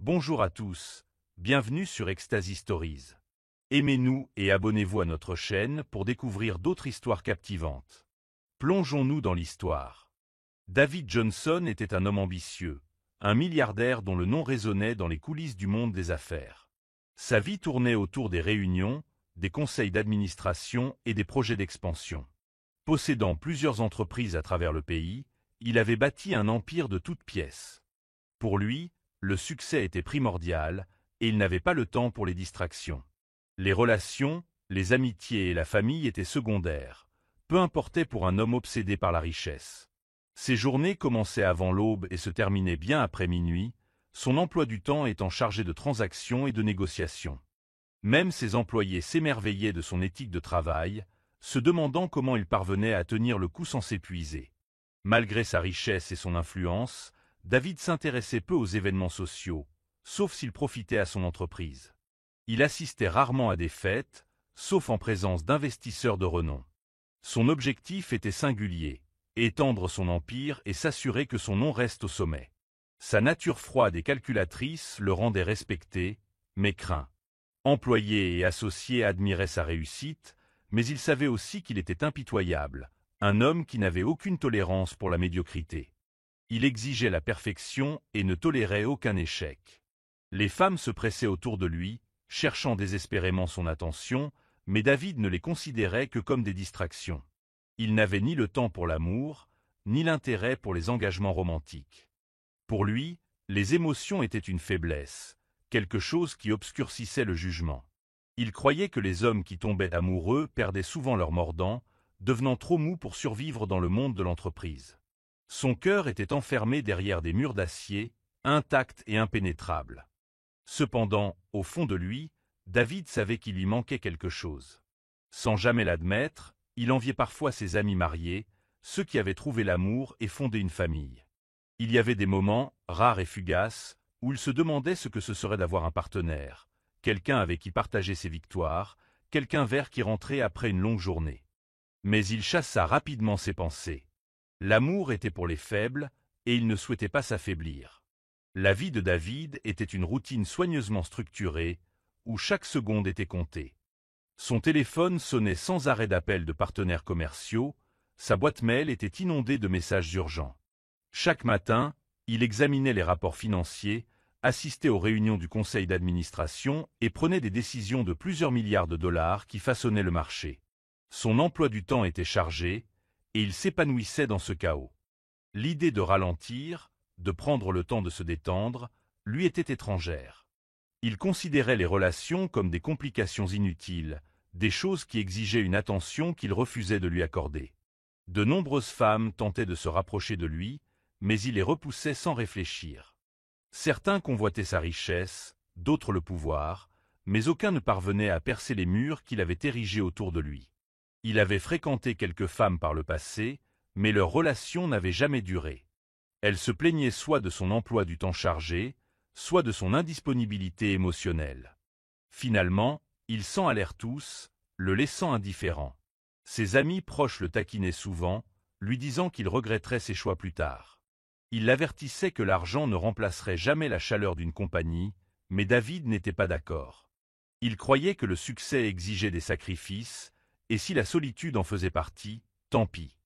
Bonjour à tous, bienvenue sur Ecstasy Stories. Aimez-nous et abonnez-vous à notre chaîne pour découvrir d'autres histoires captivantes. Plongeons-nous dans l'histoire. David Johnson était un homme ambitieux, un milliardaire dont le nom résonnait dans les coulisses du monde des affaires. Sa vie tournait autour des réunions, des conseils d'administration et des projets d'expansion. Possédant plusieurs entreprises à travers le pays, il avait bâti un empire de toutes pièces. Pour lui, le succès était primordial et il n'avait pas le temps pour les distractions. Les relations, les amitiés et la famille étaient secondaires, peu importait pour un homme obsédé par la richesse. Ses journées commençaient avant l'aube et se terminaient bien après minuit, son emploi du temps étant chargé de transactions et de négociations. Même ses employés s'émerveillaient de son éthique de travail, se demandant comment il parvenait à tenir le coup sans s'épuiser. Malgré sa richesse et son influence, David s'intéressait peu aux événements sociaux, sauf s'il profitait à son entreprise. Il assistait rarement à des fêtes, sauf en présence d'investisseurs de renom. Son objectif était singulier, étendre son empire et s'assurer que son nom reste au sommet. Sa nature froide et calculatrice le rendait respecté, mais craint. Employés et associés admiraient sa réussite, mais ils savaient aussi qu'il était impitoyable, un homme qui n'avait aucune tolérance pour la médiocrité. Il exigeait la perfection et ne tolérait aucun échec. Les femmes se pressaient autour de lui, cherchant désespérément son attention, mais David ne les considérait que comme des distractions. Il n'avait ni le temps pour l'amour, ni l'intérêt pour les engagements romantiques. Pour lui, les émotions étaient une faiblesse, quelque chose qui obscurcissait le jugement. Il croyait que les hommes qui tombaient amoureux perdaient souvent leur mordant, devenant trop mous pour survivre dans le monde de l'entreprise. Son cœur était enfermé derrière des murs d'acier, intact et impénétrable. Cependant, au fond de lui, David savait qu'il lui manquait quelque chose. Sans jamais l'admettre, il enviait parfois ses amis mariés, ceux qui avaient trouvé l'amour et fondé une famille. Il y avait des moments, rares et fugaces, où il se demandait ce que ce serait d'avoir un partenaire, quelqu'un avec qui partager ses victoires, quelqu'un vers qui rentrait après une longue journée. Mais il chassa rapidement ses pensées. L'amour était pour les faibles, et il ne souhaitait pas s'affaiblir. La vie de David était une routine soigneusement structurée, où chaque seconde était comptée. Son téléphone sonnait sans arrêt d'appels de partenaires commerciaux, sa boîte mail était inondée de messages urgents. Chaque matin, il examinait les rapports financiers, assistait aux réunions du conseil d'administration et prenait des décisions de plusieurs milliards de dollars qui façonnaient le marché. Son emploi du temps était chargé, et il s'épanouissait dans ce chaos. L'idée de ralentir, de prendre le temps de se détendre, lui était étrangère. Il considérait les relations comme des complications inutiles, des choses qui exigeaient une attention qu'il refusait de lui accorder. De nombreuses femmes tentaient de se rapprocher de lui, mais il les repoussait sans réfléchir. Certains convoitaient sa richesse, d'autres le pouvoir, mais aucun ne parvenait à percer les murs qu'il avait érigés autour de lui. Il avait fréquenté quelques femmes par le passé, mais leur relation n'avait jamais duré. Elles se plaignaient soit de son emploi du temps chargé, soit de son indisponibilité émotionnelle. Finalement, ils s'en allèrent tous, le laissant indifférent. Ses amis proches le taquinaient souvent, lui disant qu'il regretterait ses choix plus tard. Il l'avertissait que l'argent ne remplacerait jamais la chaleur d'une compagnie, mais David n'était pas d'accord. Il croyait que le succès exigeait des sacrifices, et si la solitude en faisait partie, tant pis.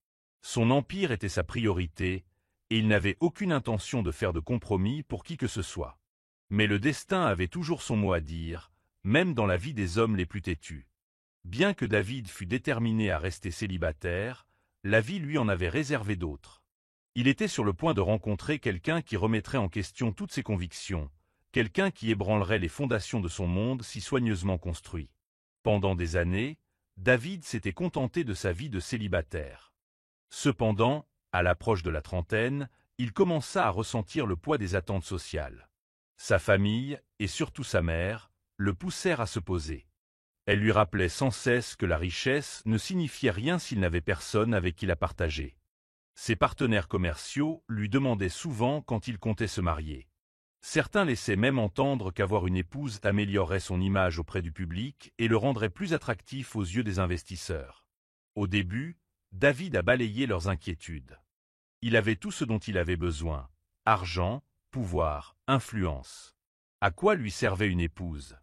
Son empire était sa priorité, et il n'avait aucune intention de faire de compromis pour qui que ce soit. Mais le destin avait toujours son mot à dire, même dans la vie des hommes les plus têtus. Bien que David fût déterminé à rester célibataire, la vie lui en avait réservé d'autres. Il était sur le point de rencontrer quelqu'un qui remettrait en question toutes ses convictions, quelqu'un qui ébranlerait les fondations de son monde si soigneusement construit. Pendant des années, David s'était contenté de sa vie de célibataire. Cependant, à l'approche de la trentaine, il commença à ressentir le poids des attentes sociales. Sa famille, et surtout sa mère, le poussèrent à se poser. Elle lui rappelait sans cesse que la richesse ne signifiait rien s'il n'avait personne avec qui la partager. Ses partenaires commerciaux lui demandaient souvent quand il comptait se marier. Certains laissaient même entendre qu'avoir une épouse améliorerait son image auprès du public et le rendrait plus attractif aux yeux des investisseurs. Au début, David a balayé leurs inquiétudes. Il avait tout ce dont il avait besoin: argent, pouvoir, influence. À quoi lui servait une épouse?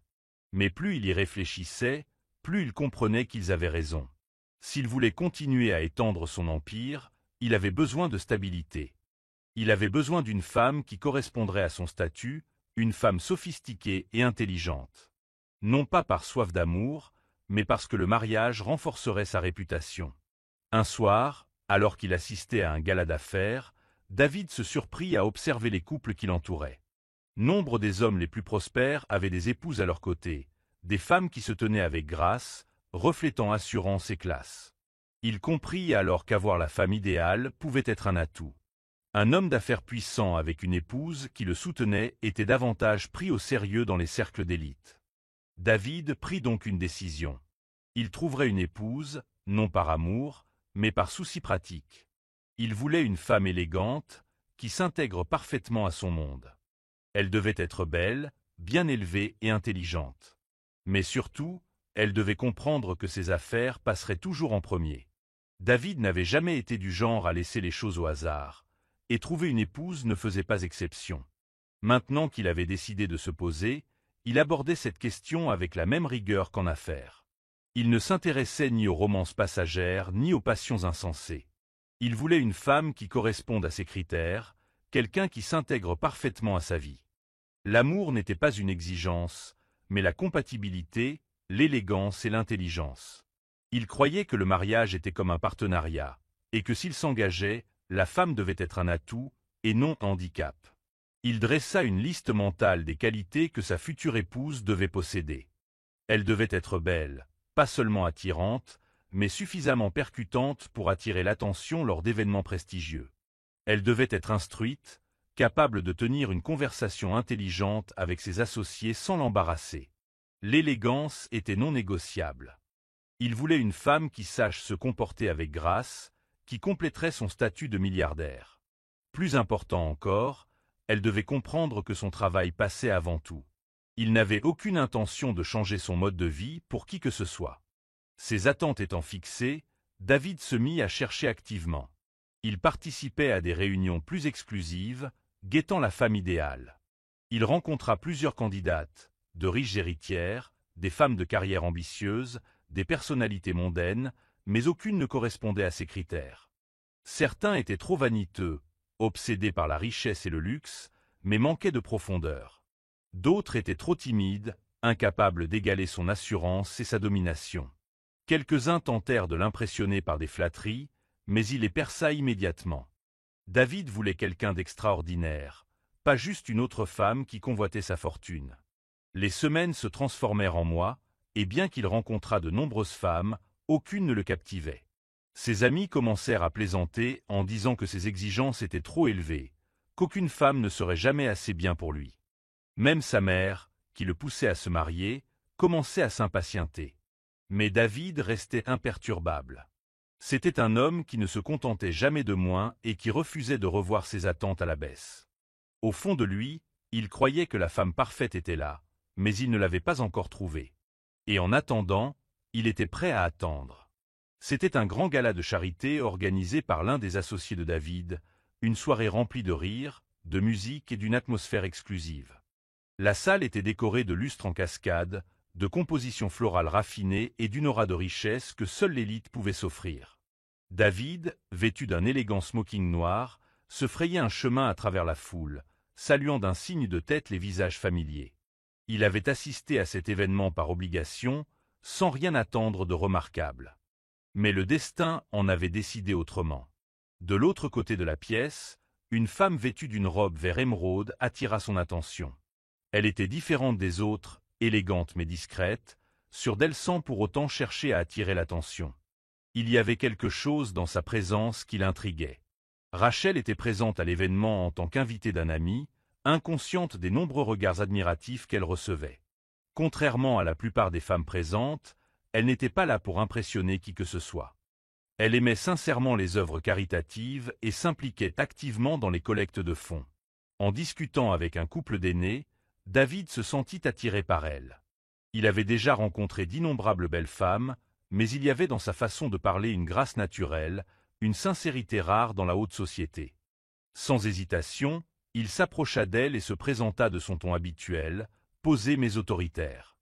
Mais plus il y réfléchissait, plus il comprenait qu'ils avaient raison. S'il voulait continuer à étendre son empire, il avait besoin de stabilité. Il avait besoin d'une femme qui correspondrait à son statut, une femme sophistiquée et intelligente. Non pas par soif d'amour, mais parce que le mariage renforcerait sa réputation. Un soir, alors qu'il assistait à un gala d'affaires, David se surprit à observer les couples qui l'entouraient. Nombre des hommes les plus prospères avaient des épouses à leur côté, des femmes qui se tenaient avec grâce, reflétant assurance et classe. Il comprit alors qu'avoir la femme idéale pouvait être un atout. Un homme d'affaires puissant avec une épouse qui le soutenait était davantage pris au sérieux dans les cercles d'élite. David prit donc une décision. Il trouverait une épouse, non par amour, mais par souci pratique. Il voulait une femme élégante, qui s'intègre parfaitement à son monde. Elle devait être belle, bien élevée et intelligente. Mais surtout, elle devait comprendre que ses affaires passeraient toujours en premier. David n'avait jamais été du genre à laisser les choses au hasard, et trouver une épouse ne faisait pas exception. Maintenant qu'il avait décidé de se poser, il abordait cette question avec la même rigueur qu'en affaires. Il ne s'intéressait ni aux romances passagères, ni aux passions insensées. Il voulait une femme qui corresponde à ses critères, quelqu'un qui s'intègre parfaitement à sa vie. L'amour n'était pas une exigence, mais la compatibilité, l'élégance et l'intelligence. Il croyait que le mariage était comme un partenariat, et que s'il s'engageait, la femme devait être un atout, et non un handicap. Il dressa une liste mentale des qualités que sa future épouse devait posséder. Elle devait être belle, pas seulement attirante, mais suffisamment percutante pour attirer l'attention lors d'événements prestigieux. Elle devait être instruite, capable de tenir une conversation intelligente avec ses associés sans l'embarrasser. L'élégance était non négociable. Il voulait une femme qui sache se comporter avec grâce, qui compléterait son statut de milliardaire. Plus important encore, elle devait comprendre que son travail passait avant tout. Il n'avait aucune intention de changer son mode de vie pour qui que ce soit. Ses attentes étant fixées, David se mit à chercher activement. Il participait à des réunions plus exclusives, guettant la femme idéale. Il rencontra plusieurs candidates, de riches héritières, des femmes de carrière ambitieuses, des personnalités mondaines, mais aucune ne correspondait à ses critères. Certains étaient trop vaniteux, obsédés par la richesse et le luxe, mais manquaient de profondeur. D'autres étaient trop timides, incapables d'égaler son assurance et sa domination. Quelques-uns tentèrent de l'impressionner par des flatteries, mais il les perça immédiatement. David voulait quelqu'un d'extraordinaire, pas juste une autre femme qui convoitait sa fortune. Les semaines se transformèrent en mois, et bien qu'il rencontrât de nombreuses femmes, aucune ne le captivait. Ses amis commencèrent à plaisanter en disant que ses exigences étaient trop élevées, qu'aucune femme ne serait jamais assez bien pour lui. Même sa mère, qui le poussait à se marier, commençait à s'impatienter. Mais David restait imperturbable. C'était un homme qui ne se contentait jamais de moins et qui refusait de revoir ses attentes à la baisse. Au fond de lui, il croyait que la femme parfaite était là, mais il ne l'avait pas encore trouvée. Et en attendant, il était prêt à attendre. C'était un grand gala de charité organisé par l'un des associés de David, une soirée remplie de rires, de musique et d'une atmosphère exclusive. La salle était décorée de lustres en cascade, de compositions florales raffinées et d'une aura de richesse que seule l'élite pouvait s'offrir. David, vêtu d'un élégant smoking noir, se frayait un chemin à travers la foule, saluant d'un signe de tête les visages familiers. Il avait assisté à cet événement par obligation, sans rien attendre de remarquable. Mais le destin en avait décidé autrement. De l'autre côté de la pièce, une femme vêtue d'une robe vert émeraude attira son attention. Elle était différente des autres, élégante mais discrète, sûre d'elle sans pour autant chercher à attirer l'attention. Il y avait quelque chose dans sa présence qui l'intriguait. Rachel était présente à l'événement en tant qu'invitée d'un ami, inconsciente des nombreux regards admiratifs qu'elle recevait. Contrairement à la plupart des femmes présentes, elle n'était pas là pour impressionner qui que ce soit. Elle aimait sincèrement les œuvres caritatives et s'impliquait activement dans les collectes de fonds. En discutant avec un couple d'aînés, David se sentit attiré par elle. Il avait déjà rencontré d'innombrables belles femmes, mais il y avait dans sa façon de parler une grâce naturelle, une sincérité rare dans la haute société. Sans hésitation, Il s'approcha d'elle et se présenta de son ton habituel, posé mais autoritaire.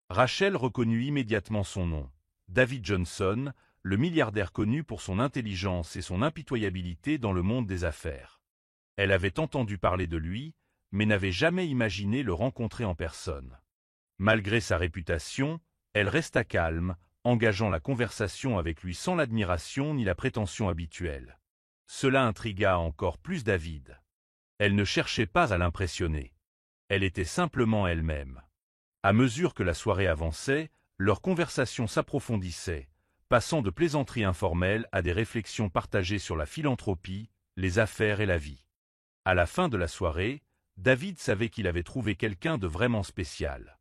Rachel reconnut immédiatement son nom. David Johnson, le milliardaire connu pour son intelligence et son impitoyabilité dans le monde des affaires. Elle avait entendu parler de lui, mais n'avait jamais imaginé le rencontrer en personne. Malgré sa réputation, elle resta calme, engageant la conversation avec lui sans l'admiration ni la prétention habituelle. Cela intrigua encore plus David. Elle ne cherchait pas à l'impressionner. Elle était simplement elle-même. À mesure que la soirée avançait, leur conversation s'approfondissait, passant de plaisanteries informelles à des réflexions partagées sur la philanthropie, les affaires et la vie. À la fin de la soirée, David savait qu'il avait trouvé quelqu'un de vraiment spécial.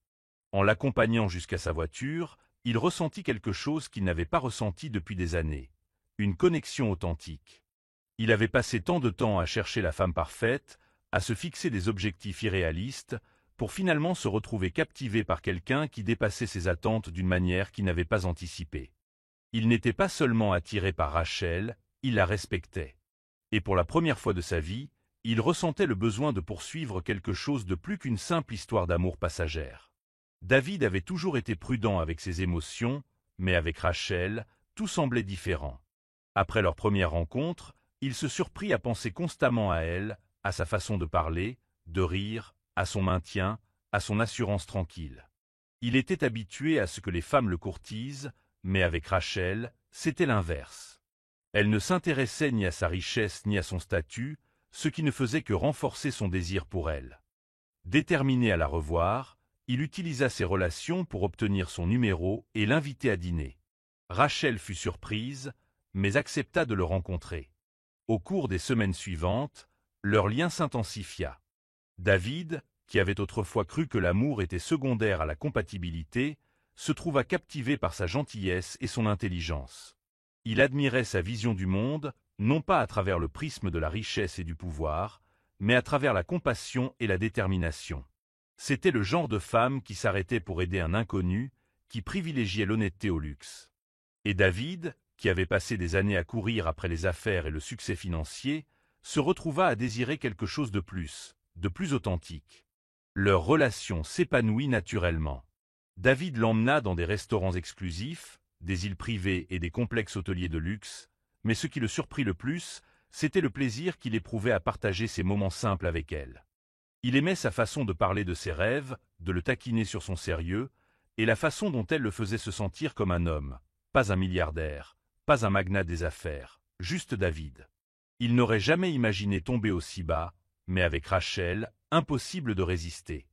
En l'accompagnant jusqu'à sa voiture, il ressentit quelque chose qu'il n'avait pas ressenti depuis des années, une connexion authentique. Il avait passé tant de temps à chercher la femme parfaite, à se fixer des objectifs irréalistes, pour finalement se retrouver captivé par quelqu'un qui dépassait ses attentes d'une manière qu'il n'avait pas anticipée. Il n'était pas seulement attiré par Rachel, il la respectait. Et pour la première fois de sa vie, il ressentait le besoin de poursuivre quelque chose de plus qu'une simple histoire d'amour passagère. David avait toujours été prudent avec ses émotions, mais avec Rachel, tout semblait différent. Après leur première rencontre, il se surprit à penser constamment à elle, à sa façon de parler, de rire, à son maintien, à son assurance tranquille. Il était habitué à ce que les femmes le courtisent, mais avec Rachel, c'était l'inverse. Elle ne s'intéressait ni à sa richesse ni à son statut, ce qui ne faisait que renforcer son désir pour elle. Déterminé à la revoir, il utilisa ses relations pour obtenir son numéro et l'inviter à dîner. Rachel fut surprise, mais accepta de le rencontrer. Au cours des semaines suivantes, leur lien s'intensifia. David, qui avait autrefois cru que l'amour était secondaire à la compatibilité, se trouva captivé par sa gentillesse et son intelligence. Il admirait sa vision du monde, non pas à travers le prisme de la richesse et du pouvoir, mais à travers la compassion et la détermination. C'était le genre de femme qui s'arrêtait pour aider un inconnu, qui privilégiait l'honnêteté au luxe. Et David, qui avait passé des années à courir après les affaires et le succès financier, se retrouva à désirer quelque chose de plus authentique. Leur relation s'épanouit naturellement. David l'emmena dans des restaurants exclusifs, des îles privées et des complexes hôteliers de luxe, mais ce qui le surprit le plus, c'était le plaisir qu'il éprouvait à partager ces moments simples avec elle. Il aimait sa façon de parler de ses rêves, de le taquiner sur son sérieux, et la façon dont elle le faisait se sentir comme un homme, pas un milliardaire, pas un magnat des affaires, juste David. Il n'aurait jamais imaginé tomber aussi bas, mais avec Rachel, impossible de résister.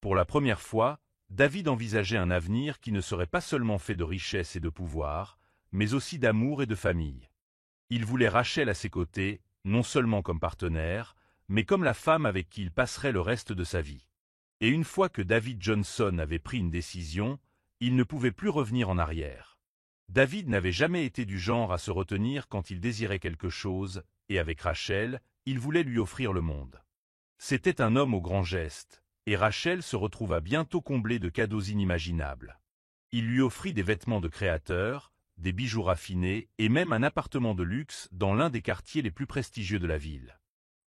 Pour la première fois, David envisageait un avenir qui ne serait pas seulement fait de richesse et de pouvoir, mais aussi d'amour et de famille. Il voulait Rachel à ses côtés, non seulement comme partenaire, mais comme la femme avec qui il passerait le reste de sa vie. Et une fois que David Johnson avait pris une décision, il ne pouvait plus revenir en arrière. David n'avait jamais été du genre à se retenir quand il désirait quelque chose, et avec Rachel, il voulait lui offrir le monde. C'était un homme aux grands gestes, et Rachel se retrouva bientôt comblée de cadeaux inimaginables. Il lui offrit des vêtements de créateur, des bijoux raffinés et même un appartement de luxe dans l'un des quartiers les plus prestigieux de la ville.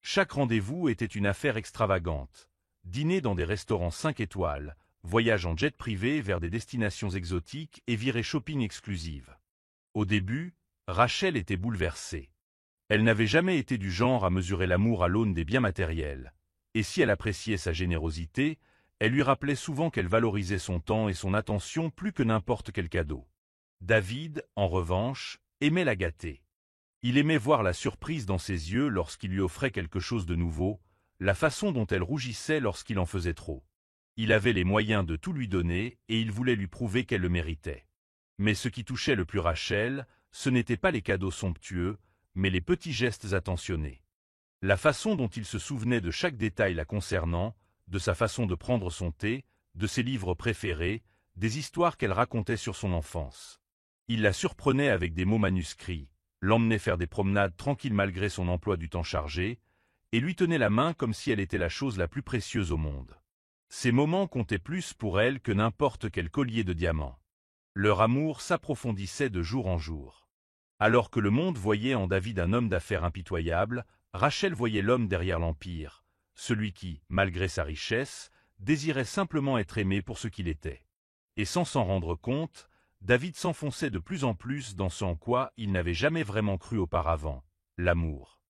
Chaque rendez-vous était une affaire extravagante. Dîner dans des restaurants 5 étoiles, voyage en jet privé vers des destinations exotiques et virée shopping exclusive. Au début, Rachel était bouleversée. Elle n'avait jamais été du genre à mesurer l'amour à l'aune des biens matériels. Et si elle appréciait sa générosité, elle lui rappelait souvent qu'elle valorisait son temps et son attention plus que n'importe quel cadeau. David, en revanche, aimait la gâter. Il aimait voir la surprise dans ses yeux lorsqu'il lui offrait quelque chose de nouveau, la façon dont elle rougissait lorsqu'il en faisait trop. Il avait les moyens de tout lui donner et il voulait lui prouver qu'elle le méritait. Mais ce qui touchait le plus Rachel, ce n'étaient pas les cadeaux somptueux, mais les petits gestes attentionnés. La façon dont il se souvenait de chaque détail la concernant, de sa façon de prendre son thé, de ses livres préférés, des histoires qu'elle racontait sur son enfance. Il la surprenait avec des mots manuscrits, l'emmenait faire des promenades tranquilles malgré son emploi du temps chargé, et lui tenait la main comme si elle était la chose la plus précieuse au monde. Ces moments comptaient plus pour elle que n'importe quel collier de diamants. Leur amour s'approfondissait de jour en jour. Alors que le monde voyait en David un homme d'affaires impitoyable, Rachel voyait l'homme derrière l'empire, celui qui, malgré sa richesse, désirait simplement être aimé pour ce qu'il était. Et sans s'en rendre compte, David s'enfonçait de plus en plus dans ce en quoi il n'avait jamais vraiment cru auparavant, l'amour.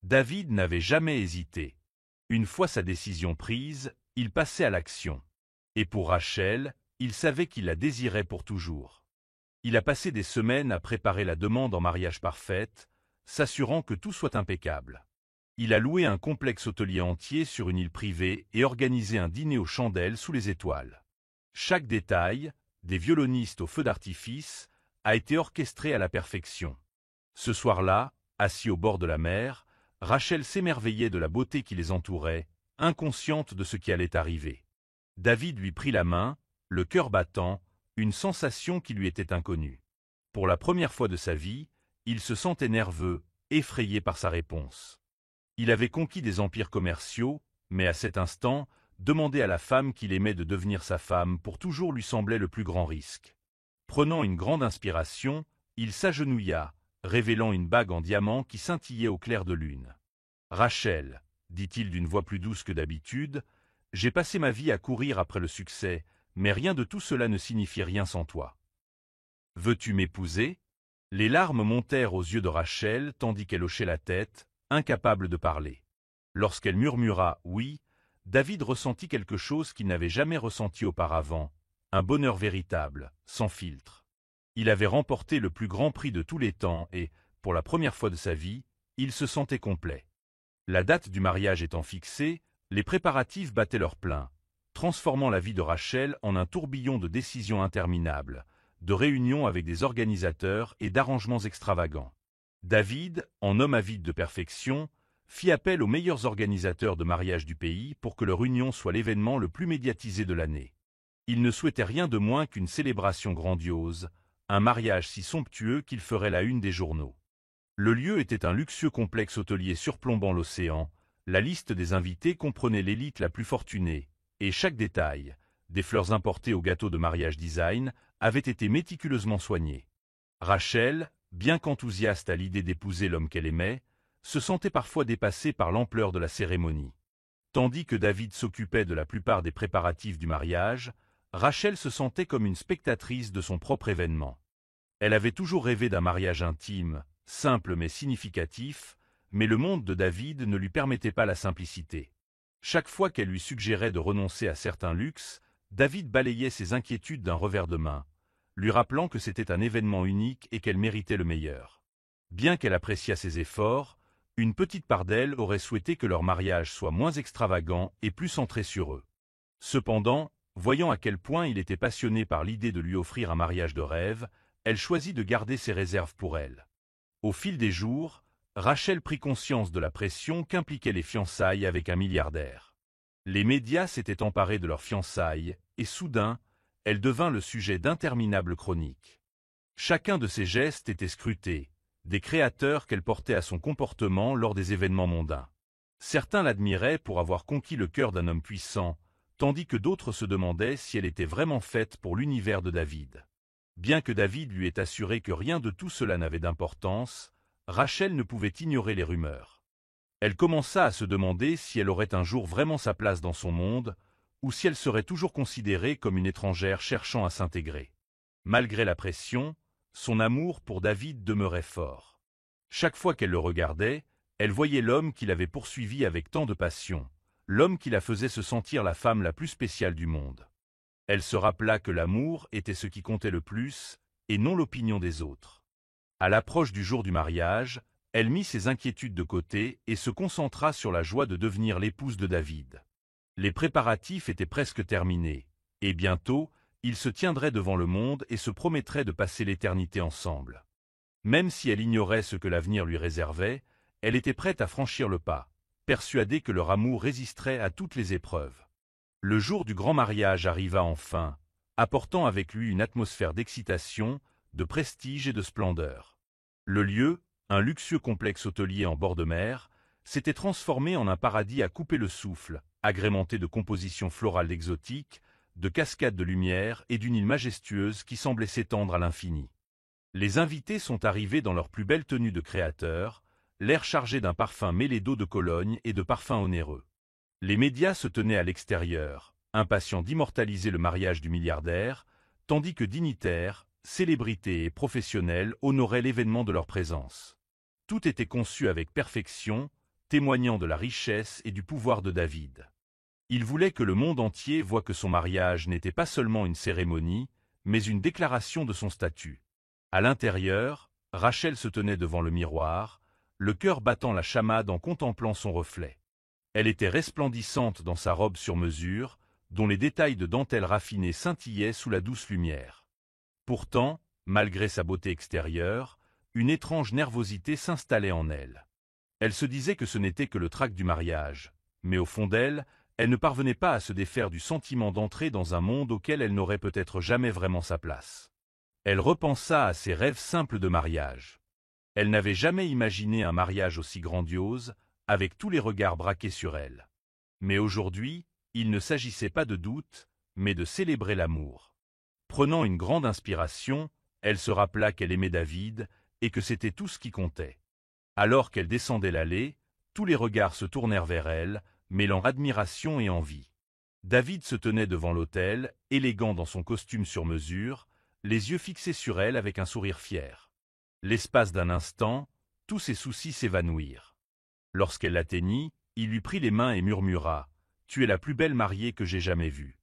David n'avait jamais hésité. Une fois sa décision prise, il passait à l'action. Et pour Rachel, il savait qu'il la désirait pour toujours. Il a passé des semaines à préparer la demande en mariage parfaite, s'assurant que tout soit impeccable. Il a loué un complexe hôtelier entier sur une île privée et organisé un dîner aux chandelles sous les étoiles. Chaque détail, des violonistes au feu d'artifice, a été orchestré à la perfection. Ce soir-là, assis au bord de la mer, Rachel s'émerveillait de la beauté qui les entourait, inconsciente de ce qui allait arriver. David lui prit la main, le cœur battant, une sensation qui lui était inconnue. Pour la première fois de sa vie, il se sentait nerveux, effrayé par sa réponse. Il avait conquis des empires commerciaux, mais à cet instant, demander à la femme qu'il aimait de devenir sa femme pour toujours lui semblait le plus grand risque. Prenant une grande inspiration, il s'agenouilla, révélant une bague en diamant qui scintillait au clair de lune. « Rachel, dit-il d'une voix plus douce que d'habitude, j'ai passé ma vie à courir après le succès, mais rien de tout cela ne signifie rien sans toi. Veux-tu m'épouser » Les larmes montèrent aux yeux de Rachel tandis qu'elle hochait la tête, incapable de parler. Lorsqu'elle murmura « oui », David ressentit quelque chose qu'il n'avait jamais ressenti auparavant, un bonheur véritable, sans filtre. Il avait remporté le plus grand prix de tous les temps et, pour la première fois de sa vie, il se sentait complet. La date du mariage étant fixée, les préparatifs battaient leur plein, transformant la vie de Rachel en un tourbillon de décisions interminables, de réunions avec des organisateurs et d'arrangements extravagants. David, en homme avide de perfection, fit appel aux meilleurs organisateurs de mariage du pays pour que leur union soit l'événement le plus médiatisé de l'année. Il ne souhaitait rien de moins qu'une célébration grandiose, un mariage si somptueux qu'il ferait la une des journaux. Le lieu était un luxueux complexe hôtelier surplombant l'océan, la liste des invités comprenait l'élite la plus fortunée, et chaque détail, des fleurs importées au gâteau de mariage design, avait été méticuleusement soigné. Rachel, bien qu'enthousiaste à l'idée d'épouser l'homme qu'elle aimait, se sentait parfois dépassée par l'ampleur de la cérémonie. Tandis que David s'occupait de la plupart des préparatifs du mariage, Rachel se sentait comme une spectatrice de son propre événement. Elle avait toujours rêvé d'un mariage intime, simple mais significatif, mais le monde de David ne lui permettait pas la simplicité. Chaque fois qu'elle lui suggérait de renoncer à certains luxes, David balayait ses inquiétudes d'un revers de main, lui rappelant que c'était un événement unique et qu'elle méritait le meilleur. Bien qu'elle appréciât ses efforts, une petite part d'elle aurait souhaité que leur mariage soit moins extravagant et plus centré sur eux. Cependant, voyant à quel point il était passionné par l'idée de lui offrir un mariage de rêve, elle choisit de garder ses réserves pour elle. Au fil des jours, Rachel prit conscience de la pression qu'impliquaient les fiançailles avec un milliardaire. Les médias s'étaient emparés de leurs fiançailles, et soudain, elle devint le sujet d'interminables chroniques. Chacun de ses gestes était scruté, des créateurs qu'elle portait à son comportement lors des événements mondains. Certains l'admiraient pour avoir conquis le cœur d'un homme puissant, tandis que d'autres se demandaient si elle était vraiment faite pour l'univers de David. Bien que David lui ait assuré que rien de tout cela n'avait d'importance, Rachel ne pouvait ignorer les rumeurs. Elle commença à se demander si elle aurait un jour vraiment sa place dans son monde, ou si elle serait toujours considérée comme une étrangère cherchant à s'intégrer. Malgré la pression, son amour pour David demeurait fort. Chaque fois qu'elle le regardait, elle voyait l'homme qui l'avait poursuivi avec tant de passion, l'homme qui la faisait se sentir la femme la plus spéciale du monde. Elle se rappela que l'amour était ce qui comptait le plus, et non l'opinion des autres. À l'approche du jour du mariage, elle mit ses inquiétudes de côté et se concentra sur la joie de devenir l'épouse de David. Les préparatifs étaient presque terminés, et bientôt, ils se tiendraient devant le monde et se promettraient de passer l'éternité ensemble. Même si elle ignorait ce que l'avenir lui réservait, elle était prête à franchir le pas, persuadée que leur amour résisterait à toutes les épreuves. Le jour du grand mariage arriva enfin, apportant avec lui une atmosphère d'excitation, de prestige et de splendeur. Le lieu, un luxueux complexe hôtelier en bord de mer, s'était transformé en un paradis à couper le souffle, agrémenté de compositions florales exotiques, de cascades de lumière et d'une île majestueuse qui semblait s'étendre à l'infini. Les invités sont arrivés dans leur plus belle tenue de créateurs, l'air chargé d'un parfum mêlé d'eau de Cologne et de parfums onéreux. Les médias se tenaient à l'extérieur, impatients d'immortaliser le mariage du milliardaire, tandis que dignitaires, célébrités et professionnels honoraient l'événement de leur présence. Tout était conçu avec perfection, témoignant de la richesse et du pouvoir de David. Il voulait que le monde entier voie que son mariage n'était pas seulement une cérémonie, mais une déclaration de son statut. À l'intérieur, Rachel se tenait devant le miroir, le cœur battant la chamade en contemplant son reflet. Elle était resplendissante dans sa robe sur mesure, dont les détails de dentelle raffinée scintillaient sous la douce lumière. Pourtant, malgré sa beauté extérieure, une étrange nervosité s'installait en elle. Elle se disait que ce n'était que le trac du mariage, mais au fond d'elle, elle ne parvenait pas à se défaire du sentiment d'entrer dans un monde auquel elle n'aurait peut-être jamais vraiment sa place. Elle repensa à ses rêves simples de mariage. Elle n'avait jamais imaginé un mariage aussi grandiose, avec tous les regards braqués sur elle. Mais aujourd'hui, il ne s'agissait pas de doute, mais de célébrer l'amour. Prenant une grande inspiration, elle se rappela qu'elle aimait David, et que c'était tout ce qui comptait. Alors qu'elle descendait l'allée, tous les regards se tournèrent vers elle, mêlant admiration et envie. David se tenait devant l'autel, élégant dans son costume sur mesure, les yeux fixés sur elle avec un sourire fier. L'espace d'un instant, tous ses soucis s'évanouirent. Lorsqu'elle l'atteignit, il lui prit les mains et murmura « Tu es la plus belle mariée que j'ai jamais vue ».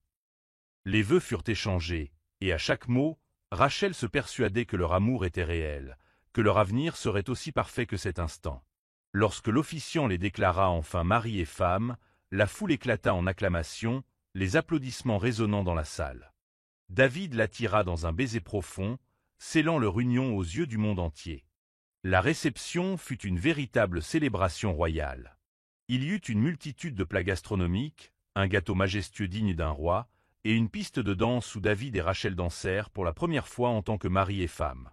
Les vœux furent échangés, et à chaque mot, Rachel se persuadait que leur amour était réel, que leur avenir serait aussi parfait que cet instant. Lorsque l'officiant les déclara enfin mari et femme, la foule éclata en acclamations, les applaudissements résonnant dans la salle. David l'attira dans un baiser profond, scellant leur union aux yeux du monde entier. La réception fut une véritable célébration royale. Il y eut une multitude de plats gastronomiques, un gâteau majestueux digne d'un roi, et une piste de danse où David et Rachel dansèrent pour la première fois en tant que mari et femme.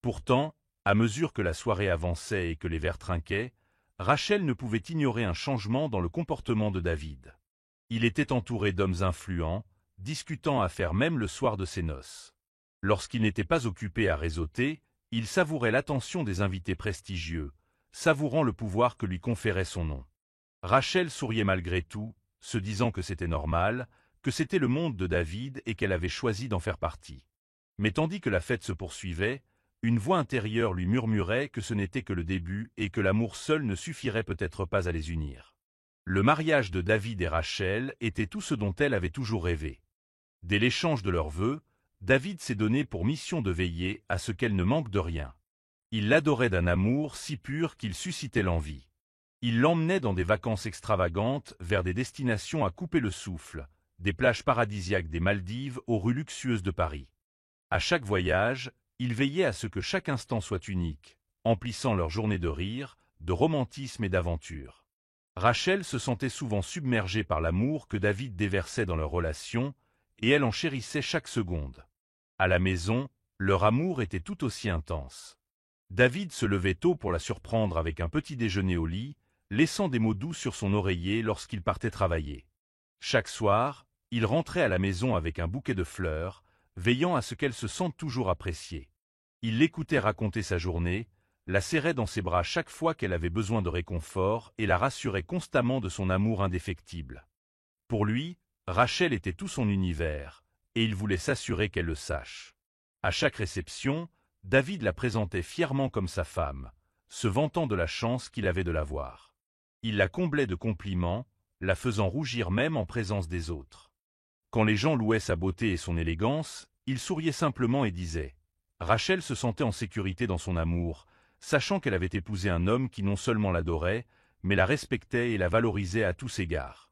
Pourtant, à mesure que la soirée avançait et que les verres trinquaient, Rachel ne pouvait ignorer un changement dans le comportement de David. Il était entouré d'hommes influents, discutant affaires même le soir de ses noces. Lorsqu'il n'était pas occupé à réseauter, il savourait l'attention des invités prestigieux, savourant le pouvoir que lui conférait son nom. Rachel souriait malgré tout, se disant que c'était normal, que c'était le monde de David et qu'elle avait choisi d'en faire partie. Mais tandis que la fête se poursuivait, une voix intérieure lui murmurait que ce n'était que le début et que l'amour seul ne suffirait peut-être pas à les unir. Le mariage de David et Rachel était tout ce dont elle avait toujours rêvé. Dès l'échange de leurs vœux, David s'est donné pour mission de veiller à ce qu'elle ne manque de rien. Il l'adorait d'un amour si pur qu'il suscitait l'envie. Il l'emmenait dans des vacances extravagantes vers des destinations à couper le souffle, des plages paradisiaques des Maldives aux rues luxueuses de Paris. À chaque voyage, il veillait à ce que chaque instant soit unique, emplissant leur journée de rire, de romantisme et d'aventure. Rachel se sentait souvent submergée par l'amour que David déversait dans leur relation, et elle en chérissait chaque seconde. À la maison, leur amour était tout aussi intense. David se levait tôt pour la surprendre avec un petit déjeuner au lit, laissant des mots doux sur son oreiller lorsqu'il partait travailler. Chaque soir, il rentrait à la maison avec un bouquet de fleurs, veillant à ce qu'elle se sente toujours appréciée. Il l'écoutait raconter sa journée, la serrait dans ses bras chaque fois qu'elle avait besoin de réconfort et la rassurait constamment de son amour indéfectible. Pour lui, Rachel était tout son univers, et il voulait s'assurer qu'elle le sache. À chaque réception, David la présentait fièrement comme sa femme, se vantant de la chance qu'il avait de la voir. Il la comblait de compliments, la faisant rougir même en présence des autres. Quand les gens louaient sa beauté et son élégance, il souriait simplement et disait « Rachel se sentait en sécurité dans son amour, sachant qu'elle avait épousé un homme qui non seulement l'adorait, mais la respectait et la valorisait à tous égards. »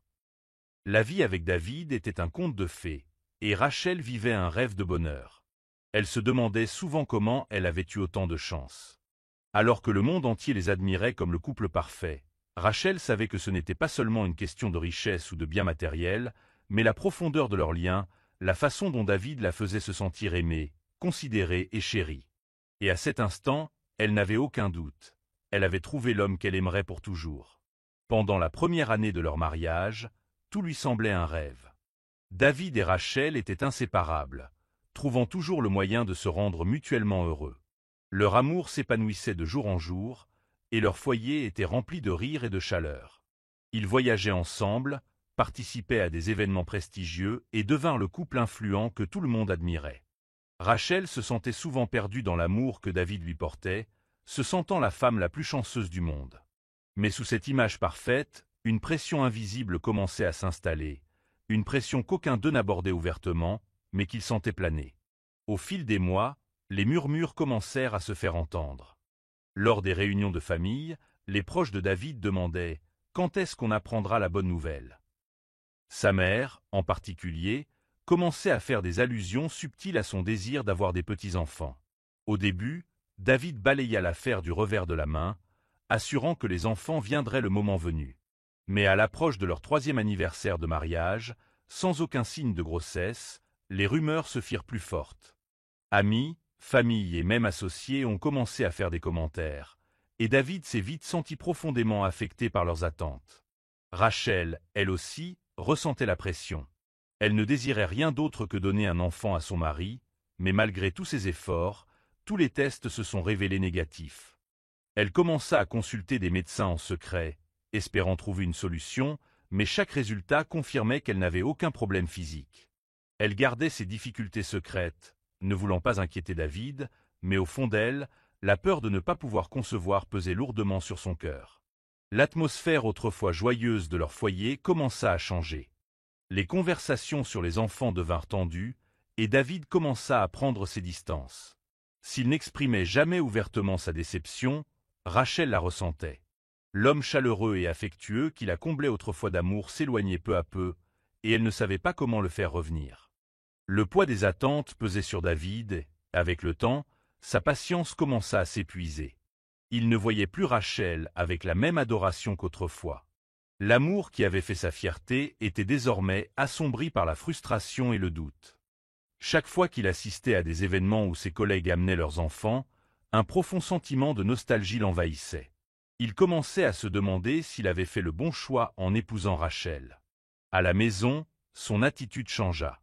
La vie avec David était un conte de fées, et Rachel vivait un rêve de bonheur. Elle se demandait souvent comment elle avait eu autant de chance. Alors que le monde entier les admirait comme le couple parfait, Rachel savait que ce n'était pas seulement une question de richesse ou de biens matériels, mais la profondeur de leur lien, la façon dont David la faisait se sentir aimée, considérée et chérie. Et à cet instant, elle n'avait aucun doute. Elle avait trouvé l'homme qu'elle aimerait pour toujours. Pendant la première année de leur mariage, tout lui semblait un rêve. David et Rachel étaient inséparables, trouvant toujours le moyen de se rendre mutuellement heureux. Leur amour s'épanouissait de jour en jour, et leur foyer était rempli de rire et de chaleur. Ils voyageaient ensemble, participaient à des événements prestigieux et devinrent le couple influent que tout le monde admirait. Rachel se sentait souvent perdue dans l'amour que David lui portait, se sentant la femme la plus chanceuse du monde. Mais sous cette image parfaite, une pression invisible commençait à s'installer, une pression qu'aucun d'eux n'abordait ouvertement, mais qu'ils sentaient planer. Au fil des mois, les murmures commencèrent à se faire entendre. Lors des réunions de famille, les proches de David demandaient « Quand est-ce qu'on apprendra la bonne nouvelle ?» Sa mère, en particulier, commençait à faire des allusions subtiles à son désir d'avoir des petits-enfants. Au début, David balaya l'affaire du revers de la main, assurant que les enfants viendraient le moment venu. Mais à l'approche de leur 3e anniversaire de mariage, sans aucun signe de grossesse, les rumeurs se firent plus fortes. Amis, famille et même associés ont commencé à faire des commentaires, et David s'est vite senti profondément affecté par leurs attentes. Rachel, elle aussi, ressentait la pression. Elle ne désirait rien d'autre que donner un enfant à son mari, mais malgré tous ses efforts, tous les tests se sont révélés négatifs. Elle commença à consulter des médecins en secret, espérant trouver une solution, mais chaque résultat confirmait qu'elle n'avait aucun problème physique. Elle gardait ses difficultés secrètes, ne voulant pas inquiéter David, mais au fond d'elle, la peur de ne pas pouvoir concevoir pesait lourdement sur son cœur. L'atmosphère autrefois joyeuse de leur foyer commença à changer. Les conversations sur les enfants devinrent tendues, et David commença à prendre ses distances. S'il n'exprimait jamais ouvertement sa déception, Rachel la ressentait. L'homme chaleureux et affectueux qui la comblait autrefois d'amour s'éloignait peu à peu, et elle ne savait pas comment le faire revenir. Le poids des attentes pesait sur David, et, avec le temps, sa patience commença à s'épuiser. Il ne voyait plus Rachel avec la même adoration qu'autrefois. L'amour qui avait fait sa fierté était désormais assombri par la frustration et le doute. Chaque fois qu'il assistait à des événements où ses collègues amenaient leurs enfants, un profond sentiment de nostalgie l'envahissait. Il commençait à se demander s'il avait fait le bon choix en épousant Rachel. À la maison, son attitude changea.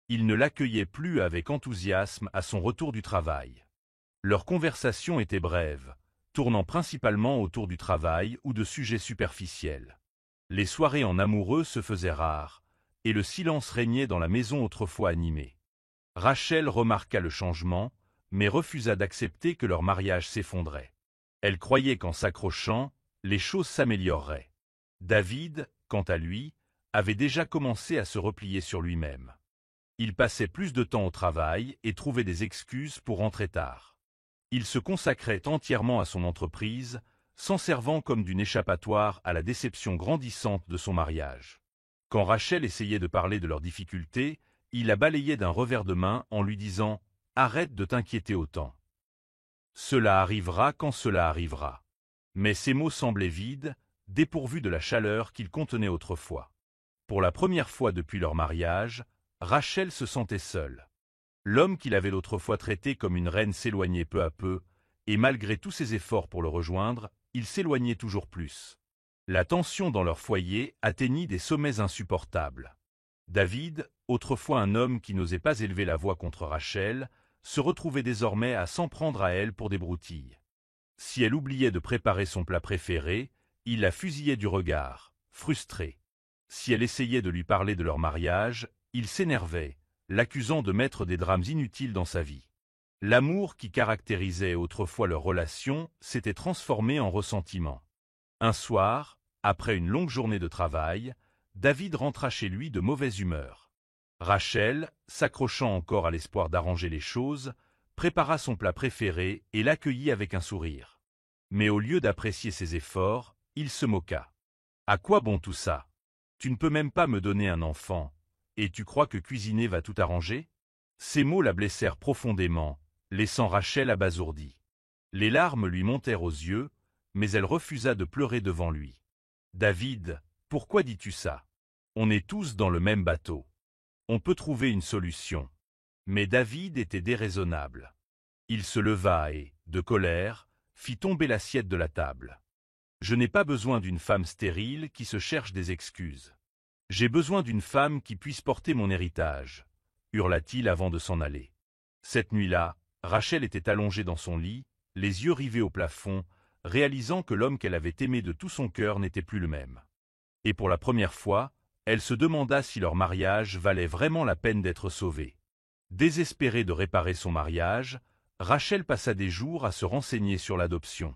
Il ne l'accueillait plus avec enthousiasme à son retour du travail. Leurs conversations étaient brèves, tournant principalement autour du travail ou de sujets superficiels. Les soirées en amoureux se faisaient rares, et le silence régnait dans la maison autrefois animée. Rachel remarqua le changement, mais refusa d'accepter que leur mariage s'effondrait. Elle croyait qu'en s'accrochant, les choses s'amélioreraient. David, quant à lui, avait déjà commencé à se replier sur lui-même. Il passait plus de temps au travail et trouvait des excuses pour rentrer tard. Il se consacrait entièrement à son entreprise, s'en servant comme d'une échappatoire à la déception grandissante de son mariage. Quand Rachel essayait de parler de leurs difficultés, il la balayait d'un revers de main en lui disant « Arrête de t'inquiéter autant. Cela arrivera quand cela arrivera. » Mais ces mots semblaient vides, dépourvus de la chaleur qu'ils contenaient autrefois. Pour la première fois depuis leur mariage, Rachel se sentait seule. L'homme qu'il avait l'autrefois traité comme une reine s'éloignait peu à peu, et malgré tous ses efforts pour le rejoindre, il s'éloignait toujours plus. La tension dans leur foyer atteignit des sommets insupportables. David, autrefois un homme qui n'osait pas élever la voix contre Rachel, se retrouvait désormais à s'en prendre à elle pour des broutilles. Si elle oubliait de préparer son plat préféré, il la fusillait du regard, frustré. Si elle essayait de lui parler de leur mariage, il s'énervait, l'accusant de mettre des drames inutiles dans sa vie. L'amour qui caractérisait autrefois leur relation s'était transformé en ressentiment. Un soir, après une longue journée de travail, David rentra chez lui de mauvaise humeur. Rachel, s'accrochant encore à l'espoir d'arranger les choses, prépara son plat préféré et l'accueillit avec un sourire. Mais au lieu d'apprécier ses efforts, il se moqua. « À quoi bon tout ça? Tu ne peux même pas me donner un enfant, et tu crois que cuisiner va tout arranger ?» Ces mots la blessèrent profondément, laissant Rachel abasourdie. Les larmes lui montèrent aux yeux, mais elle refusa de pleurer devant lui. « David, pourquoi dis-tu ça? On est tous dans le même bateau. On peut trouver une solution. » Mais David était déraisonnable. Il se leva et, de colère, fit tomber l'assiette de la table. « Je n'ai pas besoin d'une femme stérile qui se cherche des excuses. J'ai besoin d'une femme qui puisse porter mon héritage, » hurla-t-il avant de s'en aller. Cette nuit-là, Rachel était allongée dans son lit, les yeux rivés au plafond, réalisant que l'homme qu'elle avait aimé de tout son cœur n'était plus le même. Et pour la première fois, elle se demanda si leur mariage valait vraiment la peine d'être sauvé. Désespérée de réparer son mariage, Rachel passa des jours à se renseigner sur l'adoption.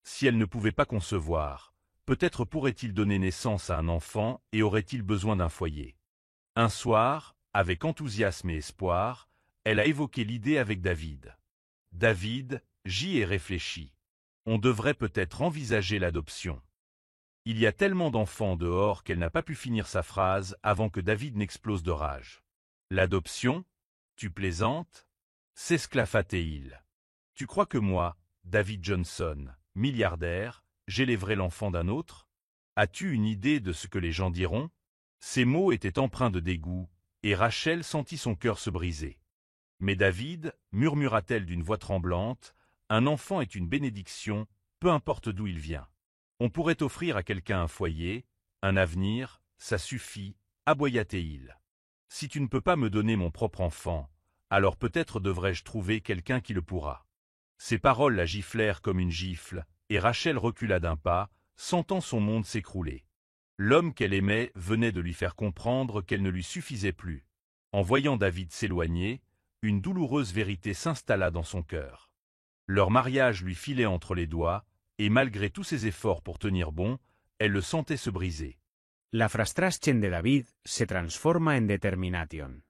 Si elle ne pouvait pas concevoir, peut-être pourrait-il donner naissance à un enfant et aurait-il besoin d'un foyer. Un soir, avec enthousiasme et espoir, elle a évoqué l'idée avec David. David, j'y ai réfléchi. On devrait peut-être envisager l'adoption. Il y a tellement d'enfants dehors qu'elle n'a pas pu finir sa phrase avant que David n'explose de rage. L'adoption? Tu plaisantes? S'esclaffa-t-il. Tu crois que moi, David Johnson, milliardaire, j'élèverai l'enfant d'un autre? As-tu une idée de ce que les gens diront? Ces mots étaient empreints de dégoût, et Rachel sentit son cœur se briser. Mais David, murmura-t-elle d'une voix tremblante, un enfant est une bénédiction, peu importe d'où il vient. On pourrait offrir à quelqu'un un foyer, un avenir, ça suffit, aboya-t-il. Si tu ne peux pas me donner mon propre enfant, alors peut-être devrais-je trouver quelqu'un qui le pourra. Ces paroles la giflèrent comme une gifle, et Rachel recula d'un pas, sentant son monde s'écrouler. L'homme qu'elle aimait venait de lui faire comprendre qu'elle ne lui suffisait plus. En voyant David s'éloigner, une douloureuse vérité s'installa dans son cœur. Leur mariage lui filait entre les doigts, et malgré tous ses efforts pour tenir bon, elle le sentait se briser. La frustración de David se transforma en determinación.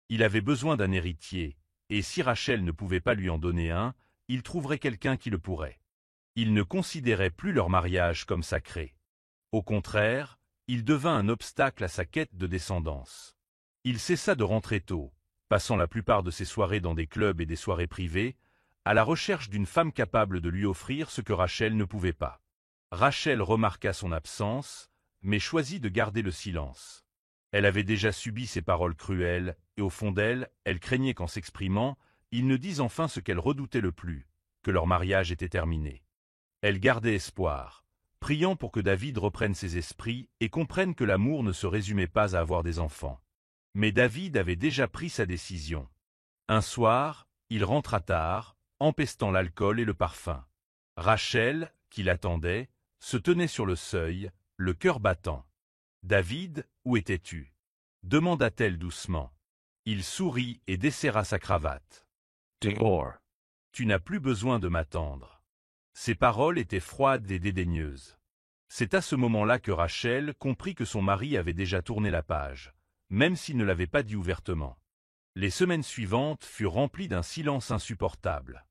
Il avait besoin d'un héritier, et si Rachel ne pouvait pas lui en donner un, il trouverait quelqu'un qui le pourrait. Il ne considérait plus leur mariage comme sacré. Au contraire, il devint un obstacle à sa quête de descendance. Il cessa de rentrer tôt, passant la plupart de ses soirées dans des clubs et des soirées privées, à la recherche d'une femme capable de lui offrir ce que Rachel ne pouvait pas. Rachel remarqua son absence, mais choisit de garder le silence. Elle avait déjà subi ces paroles cruelles, et au fond d'elle, elle craignait qu'en s'exprimant, ils ne disent enfin ce qu'elle redoutait le plus, que leur mariage était terminé. Elle gardait espoir, priant pour que David reprenne ses esprits et comprenne que l'amour ne se résumait pas à avoir des enfants. Mais David avait déjà pris sa décision. Un soir, il rentra tard, empestant l'alcool et le parfum. Rachel, qui l'attendait, se tenait sur le seuil, le cœur battant. « David, où étais-tu » demanda-t-elle doucement. Il sourit et desserra sa cravate. « Dehors. Tu n'as plus besoin de m'attendre. » Ses paroles étaient froides et dédaigneuses. C'est à ce moment-là que Rachel comprit que son mari avait déjà tourné la page, même s'il ne l'avait pas dit ouvertement. Les semaines suivantes furent remplies d'un silence insupportable.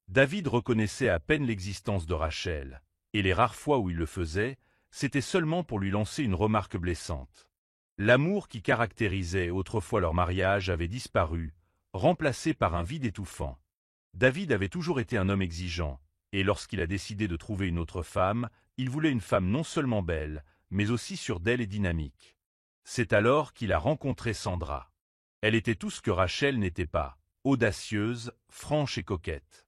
David reconnaissait à peine l'existence de Rachel, et les rares fois où il le faisait, c'était seulement pour lui lancer une remarque blessante. L'amour qui caractérisait autrefois leur mariage avait disparu, remplacé par un vide étouffant. David avait toujours été un homme exigeant, et lorsqu'il a décidé de trouver une autre femme, il voulait une femme non seulement belle, mais aussi sûre d'elle et dynamique. C'est alors qu'il a rencontré Sandra. Elle était tout ce que Rachel n'était pas, audacieuse, franche et coquette.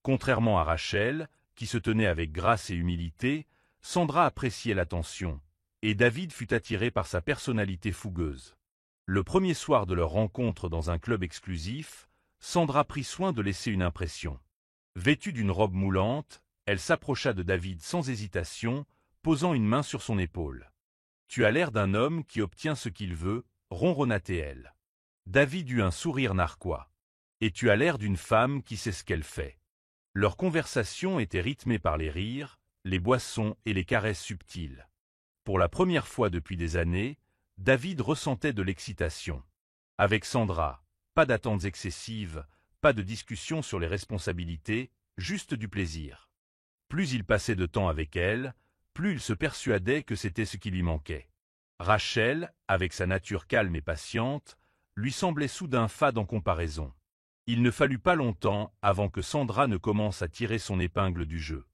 Contrairement à Rachel, qui se tenait avec grâce et humilité, Sandra appréciait l'attention, et David fut attiré par sa personnalité fougueuse. Le premier soir de leur rencontre dans un club exclusif, Sandra prit soin de laisser une impression. Vêtue d'une robe moulante, elle s'approcha de David sans hésitation, posant une main sur son épaule. « Tu as l'air d'un homme qui obtient ce qu'il veut », ronronna-t-elle. David eut un sourire narquois. « Et tu as l'air d'une femme qui sait ce qu'elle fait. » Leur conversation était rythmée par les rires, les boissons et les caresses subtiles. Pour la première fois depuis des années, David ressentait de l'excitation. Avec Sandra, pas d'attentes excessives, pas de discussion sur les responsabilités, juste du plaisir. Plus il passait de temps avec elle, plus il se persuadait que c'était ce qui lui manquait. Rachel, avec sa nature calme et patiente, lui semblait soudain fade en comparaison. Il ne fallut pas longtemps avant que Sandra ne commence à tirer son épingle du jeu.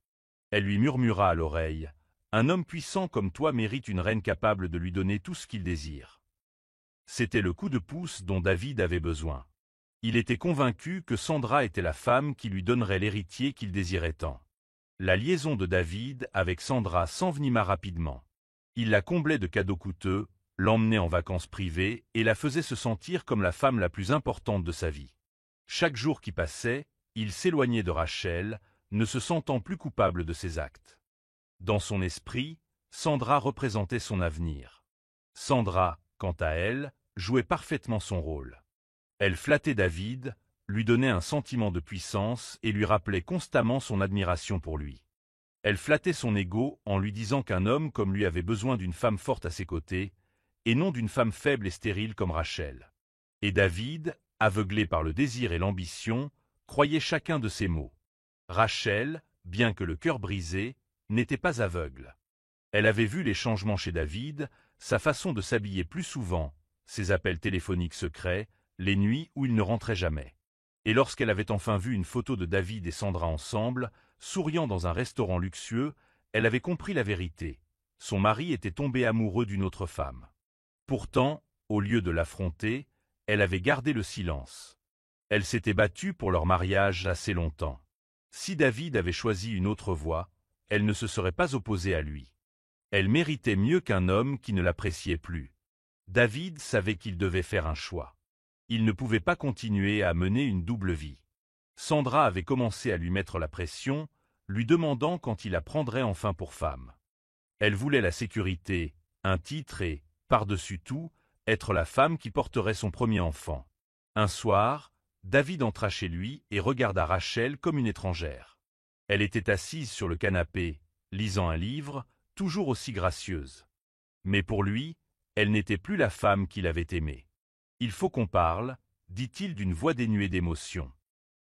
Elle lui murmura à l'oreille « Un homme puissant comme toi mérite une reine capable de lui donner tout ce qu'il désire. » C'était le coup de pouce dont David avait besoin. Il était convaincu que Sandra était la femme qui lui donnerait l'héritier qu'il désirait tant. La liaison de David avec Sandra s'envenima rapidement. Il la comblait de cadeaux coûteux, l'emmenait en vacances privées et la faisait se sentir comme la femme la plus importante de sa vie. Chaque jour qui passait, il s'éloignait de Rachel, ne se sentant plus coupable de ses actes. Dans son esprit, Sandra représentait son avenir. Sandra, quant à elle, jouait parfaitement son rôle. Elle flattait David, lui donnait un sentiment de puissance et lui rappelait constamment son admiration pour lui. Elle flattait son ego en lui disant qu'un homme comme lui avait besoin d'une femme forte à ses côtés, et non d'une femme faible et stérile comme Rachel. Et David, aveuglé par le désir et l'ambition, croyait chacun de ces mots. Rachel, bien que le cœur brisé, n'était pas aveugle. Elle avait vu les changements chez David, sa façon de s'habiller plus souvent, ses appels téléphoniques secrets, les nuits où il ne rentrait jamais. Et lorsqu'elle avait enfin vu une photo de David et Sandra ensemble, souriant dans un restaurant luxueux, elle avait compris la vérité. Son mari était tombé amoureux d'une autre femme. Pourtant, au lieu de l'affronter, elle avait gardé le silence. Elle s'était battue pour leur mariage assez longtemps. Si David avait choisi une autre voie, elle ne se serait pas opposée à lui. Elle méritait mieux qu'un homme qui ne l'appréciait plus. David savait qu'il devait faire un choix. Il ne pouvait pas continuer à mener une double vie. Sandra avait commencé à lui mettre la pression, lui demandant quand il la prendrait enfin pour femme. Elle voulait la sécurité, un titre et, par-dessus tout, être la femme qui porterait son premier enfant. Un soir, David entra chez lui et regarda Rachel comme une étrangère. Elle était assise sur le canapé, lisant un livre, toujours aussi gracieuse. Mais pour lui, elle n'était plus la femme qu'il avait aimée. « Il faut qu'on parle », dit-il d'une voix dénuée d'émotion.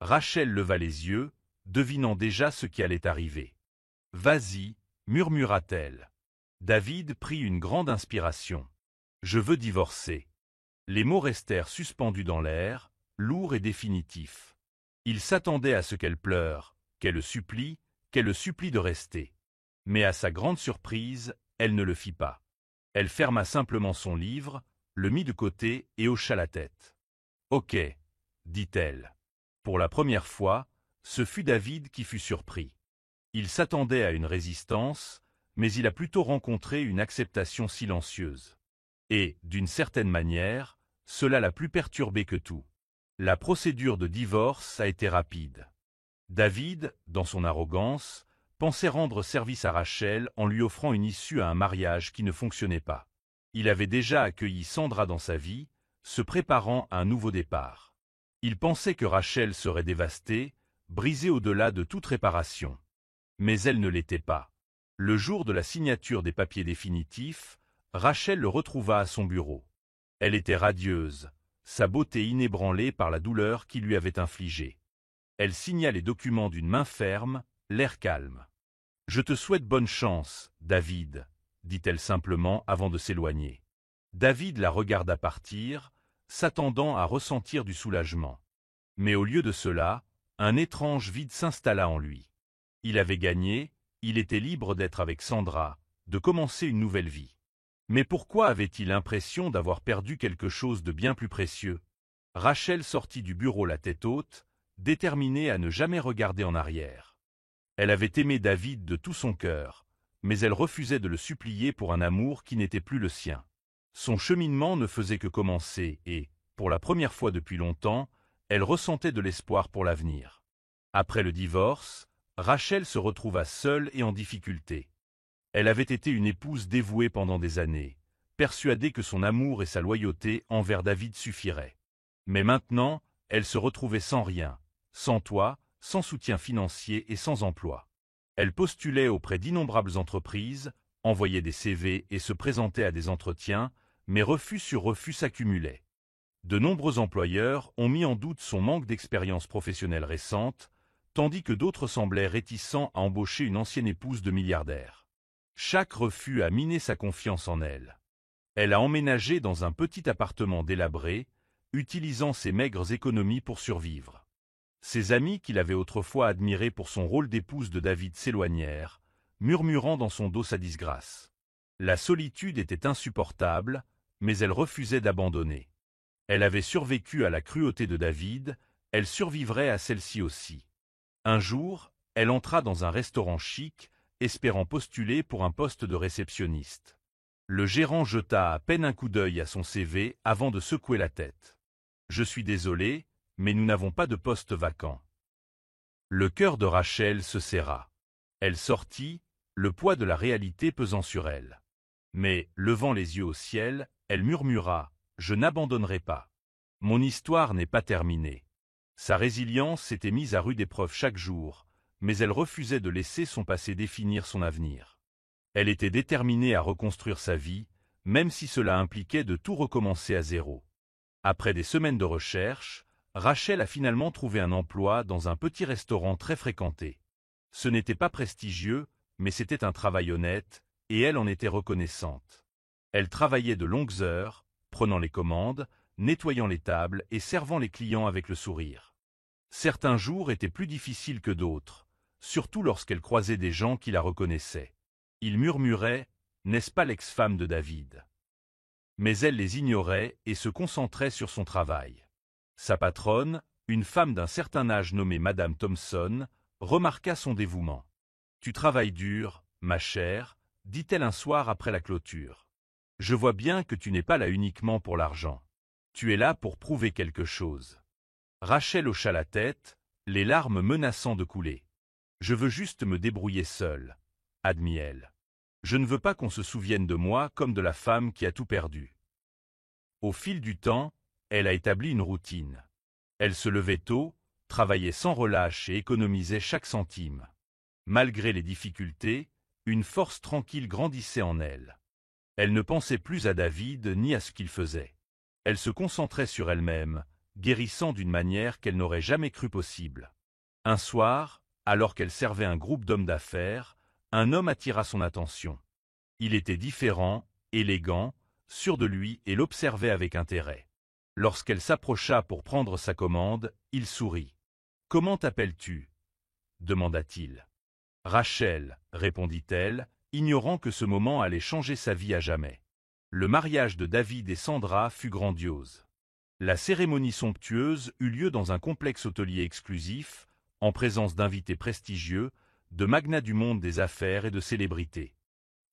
Rachel leva les yeux, devinant déjà ce qui allait arriver. « Vas-y », murmura-t-elle. David prit une grande inspiration. « Je veux divorcer ». Les mots restèrent suspendus dans l'air, lourds et définitifs. Il s'attendait à ce qu'elle pleure, qu'elle le supplie de rester. Mais à sa grande surprise, elle ne le fit pas. Elle ferma simplement son livre, le mit de côté et hocha la tête. « Ok », dit-elle. Pour la première fois, ce fut David qui fut surpris. Il s'attendait à une résistance, mais il a plutôt rencontré une acceptation silencieuse. Et, d'une certaine manière, cela l'a plus perturbé que tout. La procédure de divorce a été rapide. David, dans son arrogance, pensait rendre service à Rachel en lui offrant une issue à un mariage qui ne fonctionnait pas. Il avait déjà accueilli Sandra dans sa vie, se préparant à un nouveau départ. Il pensait que Rachel serait dévastée, brisée au-delà de toute réparation. Mais elle ne l'était pas. Le jour de la signature des papiers définitifs, Rachel le retrouva à son bureau. Elle était radieuse, sa beauté inébranlée par la douleur qu'il lui avait infligée. Elle signa les documents d'une main ferme, l'air calme. « Je te souhaite bonne chance, David », dit-elle simplement avant de s'éloigner. David la regarda partir, s'attendant à ressentir du soulagement. Mais au lieu de cela, un étrange vide s'installa en lui. Il avait gagné, il était libre d'être avec Sandra, de commencer une nouvelle vie. Mais pourquoi avait-il l'impression d'avoir perdu quelque chose de bien plus précieux? Rachel sortit du bureau la tête haute, déterminée à ne jamais regarder en arrière. Elle avait aimé David de tout son cœur, mais elle refusait de le supplier pour un amour qui n'était plus le sien. Son cheminement ne faisait que commencer et, pour la première fois depuis longtemps, elle ressentait de l'espoir pour l'avenir. Après le divorce, Rachel se retrouva seule et en difficulté. Elle avait été une épouse dévouée pendant des années, persuadée que son amour et sa loyauté envers David suffiraient. Mais maintenant, elle se retrouvait sans rien, sans toit, sans soutien financier et sans emploi. Elle postulait auprès d'innombrables entreprises, envoyait des CV et se présentait à des entretiens, mais refus sur refus s'accumulaient. De nombreux employeurs ont mis en doute son manque d'expérience professionnelle récente, tandis que d'autres semblaient réticents à embaucher une ancienne épouse de milliardaire. Chaque refus a miné sa confiance en elle. Elle a emménagé dans un petit appartement délabré, utilisant ses maigres économies pour survivre. Ses amis qui l'avaient autrefois admirée pour son rôle d'épouse de David s'éloignèrent, murmurant dans son dos sa disgrâce. La solitude était insupportable, mais elle refusait d'abandonner. Elle avait survécu à la cruauté de David, elle survivrait à celle-ci aussi. Un jour, elle entra dans un restaurant chic, espérant postuler pour un poste de réceptionniste. Le gérant jeta à peine un coup d'œil à son CV avant de secouer la tête. « Je suis désolé, mais nous n'avons pas de poste vacant. » Le cœur de Rachel se serra. Elle sortit, le poids de la réalité pesant sur elle. Mais, levant les yeux au ciel, elle murmura « Je n'abandonnerai pas. Mon histoire n'est pas terminée. » Sa résilience s'était mise à rude épreuve chaque jour, mais elle refusait de laisser son passé définir son avenir. Elle était déterminée à reconstruire sa vie, même si cela impliquait de tout recommencer à zéro. Après des semaines de recherche, Rachel a finalement trouvé un emploi dans un petit restaurant très fréquenté. Ce n'était pas prestigieux, mais c'était un travail honnête, et elle en était reconnaissante. Elle travaillait de longues heures, prenant les commandes, nettoyant les tables et servant les clients avec le sourire. Certains jours étaient plus difficiles que d'autres, surtout lorsqu'elle croisait des gens qui la reconnaissaient. Ils murmuraient « N'est-ce pas l'ex-femme de David ?» Mais elle les ignorait et se concentrait sur son travail. Sa patronne, une femme d'un certain âge nommée Madame Thompson, remarqua son dévouement. « Tu travailles dur, ma chère, » dit-elle un soir après la clôture. « Je vois bien que tu n'es pas là uniquement pour l'argent. Tu es là pour prouver quelque chose. » Rachel hocha la tête, les larmes menaçant de couler. « Je veux juste me débrouiller seule, » admit-elle. « Je ne veux pas qu'on se souvienne de moi comme de la femme qui a tout perdu. » Au fil du temps, elle a établi une routine. Elle se levait tôt, travaillait sans relâche et économisait chaque centime. Malgré les difficultés, une force tranquille grandissait en elle. Elle ne pensait plus à David ni à ce qu'il faisait. Elle se concentrait sur elle-même, guérissant d'une manière qu'elle n'aurait jamais cru possible. Un soir, alors qu'elle servait un groupe d'hommes d'affaires, un homme attira son attention. Il était différent, élégant, sûr de lui et l'observait avec intérêt. Lorsqu'elle s'approcha pour prendre sa commande, il sourit. « Comment t'appelles-tu » demanda-t-il. « Rachel » répondit-elle, ignorant que ce moment allait changer sa vie à jamais. Le mariage de David et Sandra fut grandiose. La cérémonie somptueuse eut lieu dans un complexe hôtelier exclusif, en présence d'invités prestigieux, de magnats du monde des affaires et de célébrités.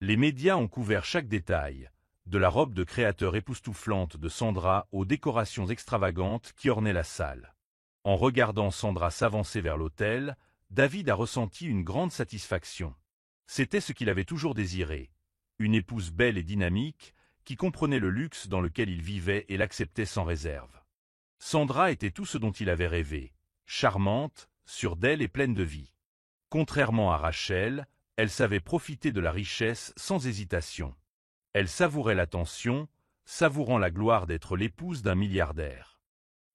Les médias ont couvert chaque détail, de la robe de créateur époustouflante de Sandra aux décorations extravagantes qui ornaient la salle. En regardant Sandra s'avancer vers l'autel, David a ressenti une grande satisfaction. C'était ce qu'il avait toujours désiré, une épouse belle et dynamique, qui comprenait le luxe dans lequel il vivait et l'acceptait sans réserve. Sandra était tout ce dont il avait rêvé, charmante, sûre d'elle et pleine de vie. Contrairement à Rachel, elle savait profiter de la richesse sans hésitation. Elle savourait l'attention, savourant la gloire d'être l'épouse d'un milliardaire.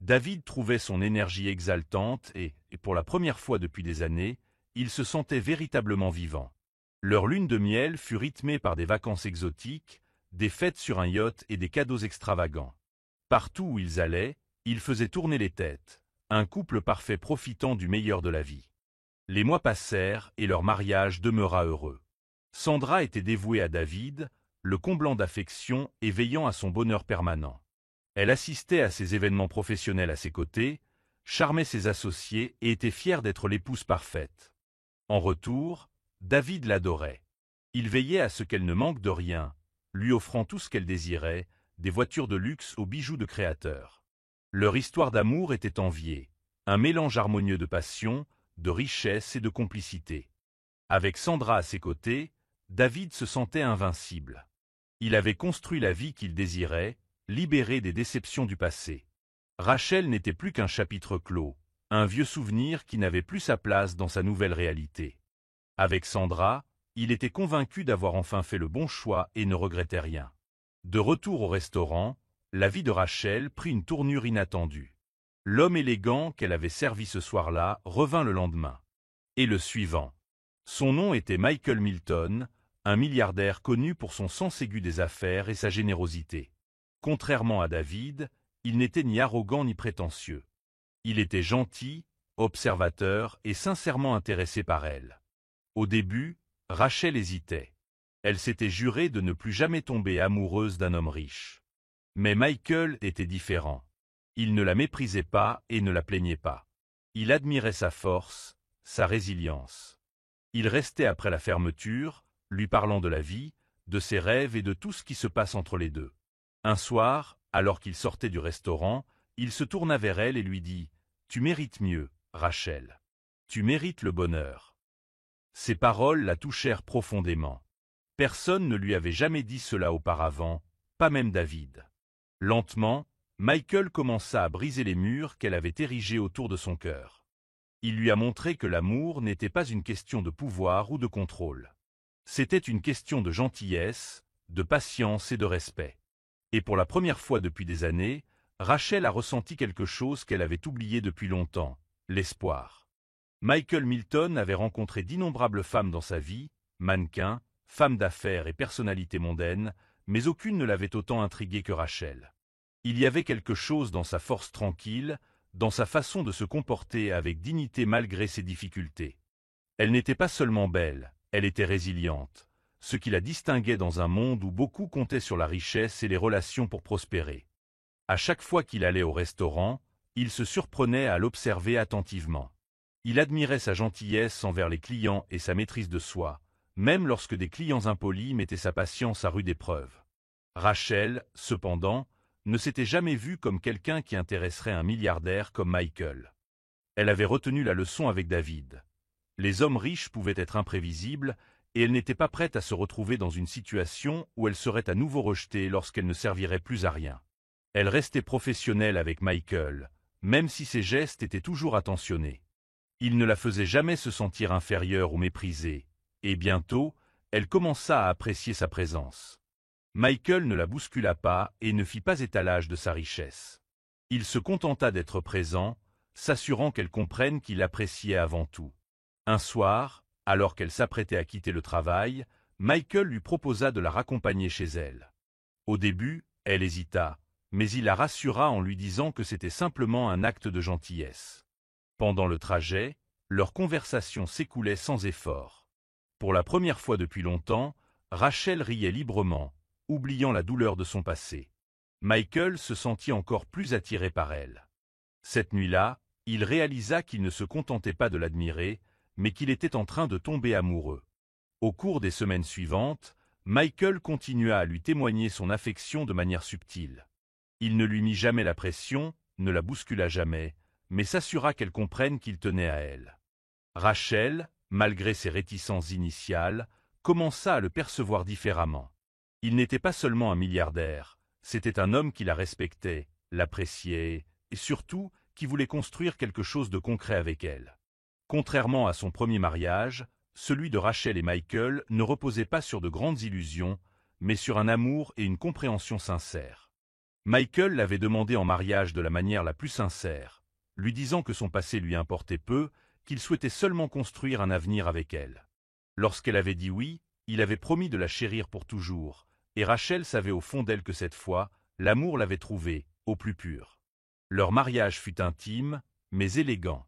David trouvait son énergie exaltante et pour la première fois depuis des années, il se sentait véritablement vivant. Leur lune de miel fut rythmée par des vacances exotiques, des fêtes sur un yacht et des cadeaux extravagants. Partout où ils allaient, ils faisaient tourner les têtes, un couple parfait profitant du meilleur de la vie. Les mois passèrent et leur mariage demeura heureux. Sandra était dévouée à David, le comblant d'affection et veillant à son bonheur permanent. Elle assistait à ses événements professionnels à ses côtés, charmait ses associés et était fière d'être l'épouse parfaite. En retour, David l'adorait. Il veillait à ce qu'elle ne manque de rien, lui offrant tout ce qu'elle désirait, des voitures de luxe aux bijoux de créateurs. Leur histoire d'amour était enviée, un mélange harmonieux de passion, de richesse et de complicité. Avec Sandra à ses côtés, David se sentait invincible. Il avait construit la vie qu'il désirait, libéré des déceptions du passé. Rachel n'était plus qu'un chapitre clos, un vieux souvenir qui n'avait plus sa place dans sa nouvelle réalité. Avec Sandra, il était convaincu d'avoir enfin fait le bon choix et ne regrettait rien. De retour au restaurant, la vie de Rachel prit une tournure inattendue. L'homme élégant qu'elle avait servi ce soir-là revint le lendemain. Et le suivant. Son nom était Michael Milton, un milliardaire connu pour son sens aigu des affaires et sa générosité. Contrairement à David, il n'était ni arrogant ni prétentieux. Il était gentil, observateur et sincèrement intéressé par elle. Au début, Rachel hésitait. Elle s'était jurée de ne plus jamais tomber amoureuse d'un homme riche. Mais Michael était différent. Il ne la méprisait pas et ne la plaignait pas. Il admirait sa force, sa résilience. Il restait après la fermeture, lui parlant de la vie, de ses rêves et de tout ce qui se passe entre les deux. Un soir, alors qu'il sortait du restaurant, il se tourna vers elle et lui dit « Tu mérites mieux, Rachel. Tu mérites le bonheur. » Ces paroles la touchèrent profondément. Personne ne lui avait jamais dit cela auparavant, pas même David. Lentement, Michael commença à briser les murs qu'elle avait érigés autour de son cœur. Il lui a montré que l'amour n'était pas une question de pouvoir ou de contrôle. C'était une question de gentillesse, de patience et de respect. Et pour la première fois depuis des années, Rachel a ressenti quelque chose qu'elle avait oublié depuis longtemps, l'espoir. Michael Milton avait rencontré d'innombrables femmes dans sa vie, mannequins, femmes d'affaires et personnalités mondaines, mais aucune ne l'avait autant intrigué que Rachel. Il y avait quelque chose dans sa force tranquille, dans sa façon de se comporter avec dignité malgré ses difficultés. Elle n'était pas seulement belle, elle était résiliente, ce qui la distinguait dans un monde où beaucoup comptaient sur la richesse et les relations pour prospérer. À chaque fois qu'il allait au restaurant, il se surprenait à l'observer attentivement. Il admirait sa gentillesse envers les clients et sa maîtrise de soi, même lorsque des clients impolis mettaient sa patience à rude épreuve. Rachel, cependant, ne s'était jamais vue comme quelqu'un qui intéresserait un milliardaire comme Michael. Elle avait retenu la leçon avec David. Les hommes riches pouvaient être imprévisibles, et elle n'était pas prête à se retrouver dans une situation où elle serait à nouveau rejetée lorsqu'elle ne servirait plus à rien. Elle restait professionnelle avec Michael, même si ses gestes étaient toujours attentionnés. Il ne la faisait jamais se sentir inférieure ou méprisée, et bientôt, elle commença à apprécier sa présence. Michael ne la bouscula pas et ne fit pas étalage de sa richesse. Il se contenta d'être présent, s'assurant qu'elle comprenne qu'il l'appréciait avant tout. Un soir, alors qu'elle s'apprêtait à quitter le travail, Michael lui proposa de la raccompagner chez elle. Au début, elle hésita, mais il la rassura en lui disant que c'était simplement un acte de gentillesse. Pendant le trajet, leur conversation s'écoulait sans effort. Pour la première fois depuis longtemps, Rachel riait librement, oubliant la douleur de son passé. Michael se sentit encore plus attiré par elle. Cette nuit-là, il réalisa qu'il ne se contentait pas de l'admirer, mais qu'il était en train de tomber amoureux. Au cours des semaines suivantes, Michael continua à lui témoigner son affection de manière subtile. Il ne lui mit jamais la pression, ne la bouscula jamais, mais s'assura qu'elle comprenne qu'il tenait à elle. Rachel, malgré ses réticences initiales, commença à le percevoir différemment. Il n'était pas seulement un milliardaire, c'était un homme qui la respectait, l'appréciait, et surtout, qui voulait construire quelque chose de concret avec elle. Contrairement à son premier mariage, celui de Rachel et Michael ne reposait pas sur de grandes illusions, mais sur un amour et une compréhension sincères. Michael l'avait demandé en mariage de la manière la plus sincère, lui disant que son passé lui importait peu, qu'il souhaitait seulement construire un avenir avec elle. Lorsqu'elle avait dit oui, il avait promis de la chérir pour toujours, et Rachel savait au fond d'elle que cette fois, l'amour l'avait trouvée, au plus pur. Leur mariage fut intime, mais élégant.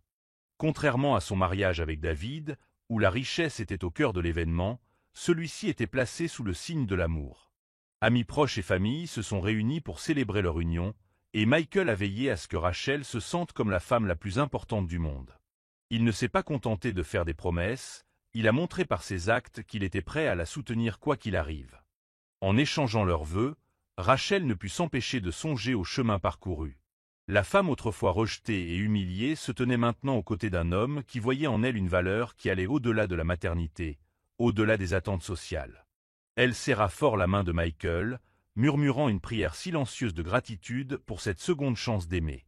Contrairement à son mariage avec David, où la richesse était au cœur de l'événement, celui-ci était placé sous le signe de l'amour. Amis proches et famille se sont réunis pour célébrer leur union, et Michael a veillé à ce que Rachel se sente comme la femme la plus importante du monde. Il ne s'est pas contenté de faire des promesses, il a montré par ses actes qu'il était prêt à la soutenir quoi qu'il arrive. En échangeant leurs vœux, Rachel ne put s'empêcher de songer au chemin parcouru. La femme autrefois rejetée et humiliée se tenait maintenant aux côtés d'un homme qui voyait en elle une valeur qui allait au-delà de la maternité, au-delà des attentes sociales. Elle serra fort la main de Michael, murmurant une prière silencieuse de gratitude pour cette seconde chance d'aimer.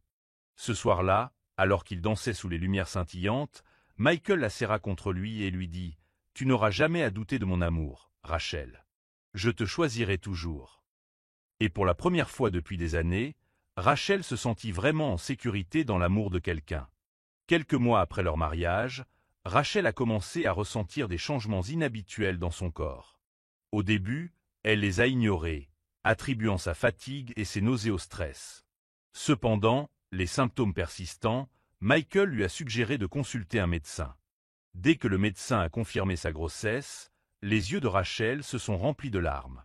Ce soir-là, alors qu'ils dansaient sous les lumières scintillantes, Michael la serra contre lui et lui dit « Tu n'auras jamais à douter de mon amour, Rachel. Je te choisirai toujours. » Et pour la première fois depuis des années, Rachel se sentit vraiment en sécurité dans l'amour de quelqu'un. Quelques mois après leur mariage, Rachel a commencé à ressentir des changements inhabituels dans son corps. Au début, elle les a ignorés, attribuant sa fatigue et ses nausées au stress. Cependant, les symptômes persistants, Michael lui a suggéré de consulter un médecin. Dès que le médecin a confirmé sa grossesse, les yeux de Rachel se sont remplis de larmes.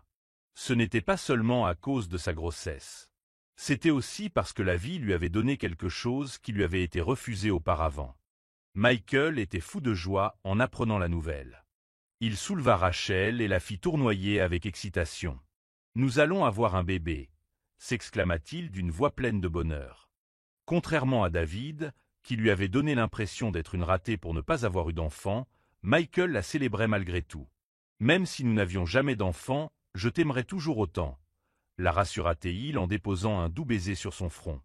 Ce n'était pas seulement à cause de sa grossesse. C'était aussi parce que la vie lui avait donné quelque chose qui lui avait été refusé auparavant. Michael était fou de joie en apprenant la nouvelle. Il souleva Rachel et la fit tournoyer avec excitation. « Nous allons avoir un bébé !» s'exclama-t-il d'une voix pleine de bonheur. Contrairement à David, qui lui avait donné l'impression d'être une ratée pour ne pas avoir eu d'enfant, Michael la célébrait malgré tout. « Même si nous n'avions jamais d'enfant, je t'aimerai toujours autant », la rassura-t-il en déposant un doux baiser sur son front.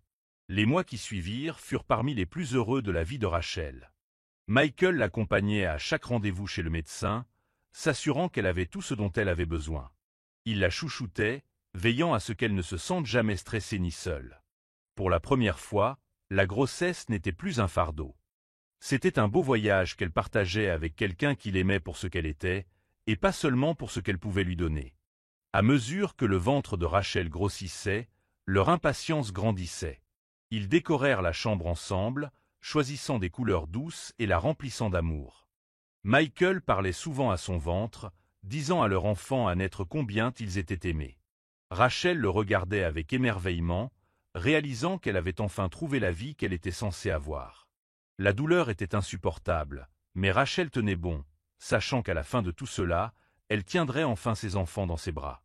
Les mois qui suivirent furent parmi les plus heureux de la vie de Rachel. Michael l'accompagnait à chaque rendez-vous chez le médecin, s'assurant qu'elle avait tout ce dont elle avait besoin. Il la chouchoutait, veillant à ce qu'elle ne se sente jamais stressée ni seule. Pour la première fois, la grossesse n'était plus un fardeau. C'était un beau voyage qu'elle partageait avec quelqu'un qui l'aimait pour ce qu'elle était, et pas seulement pour ce qu'elle pouvait lui donner. À mesure que le ventre de Rachel grossissait, leur impatience grandissait. Ils décorèrent la chambre ensemble, choisissant des couleurs douces et la remplissant d'amour. Michael parlait souvent à son ventre, disant à leur enfant à naître combien ils étaient aimés. Rachel le regardait avec émerveillement, réalisant qu'elle avait enfin trouvé la vie qu'elle était censée avoir. La douleur était insupportable, mais Rachel tenait bon, sachant qu'à la fin de tout cela, elle tiendrait enfin ses enfants dans ses bras.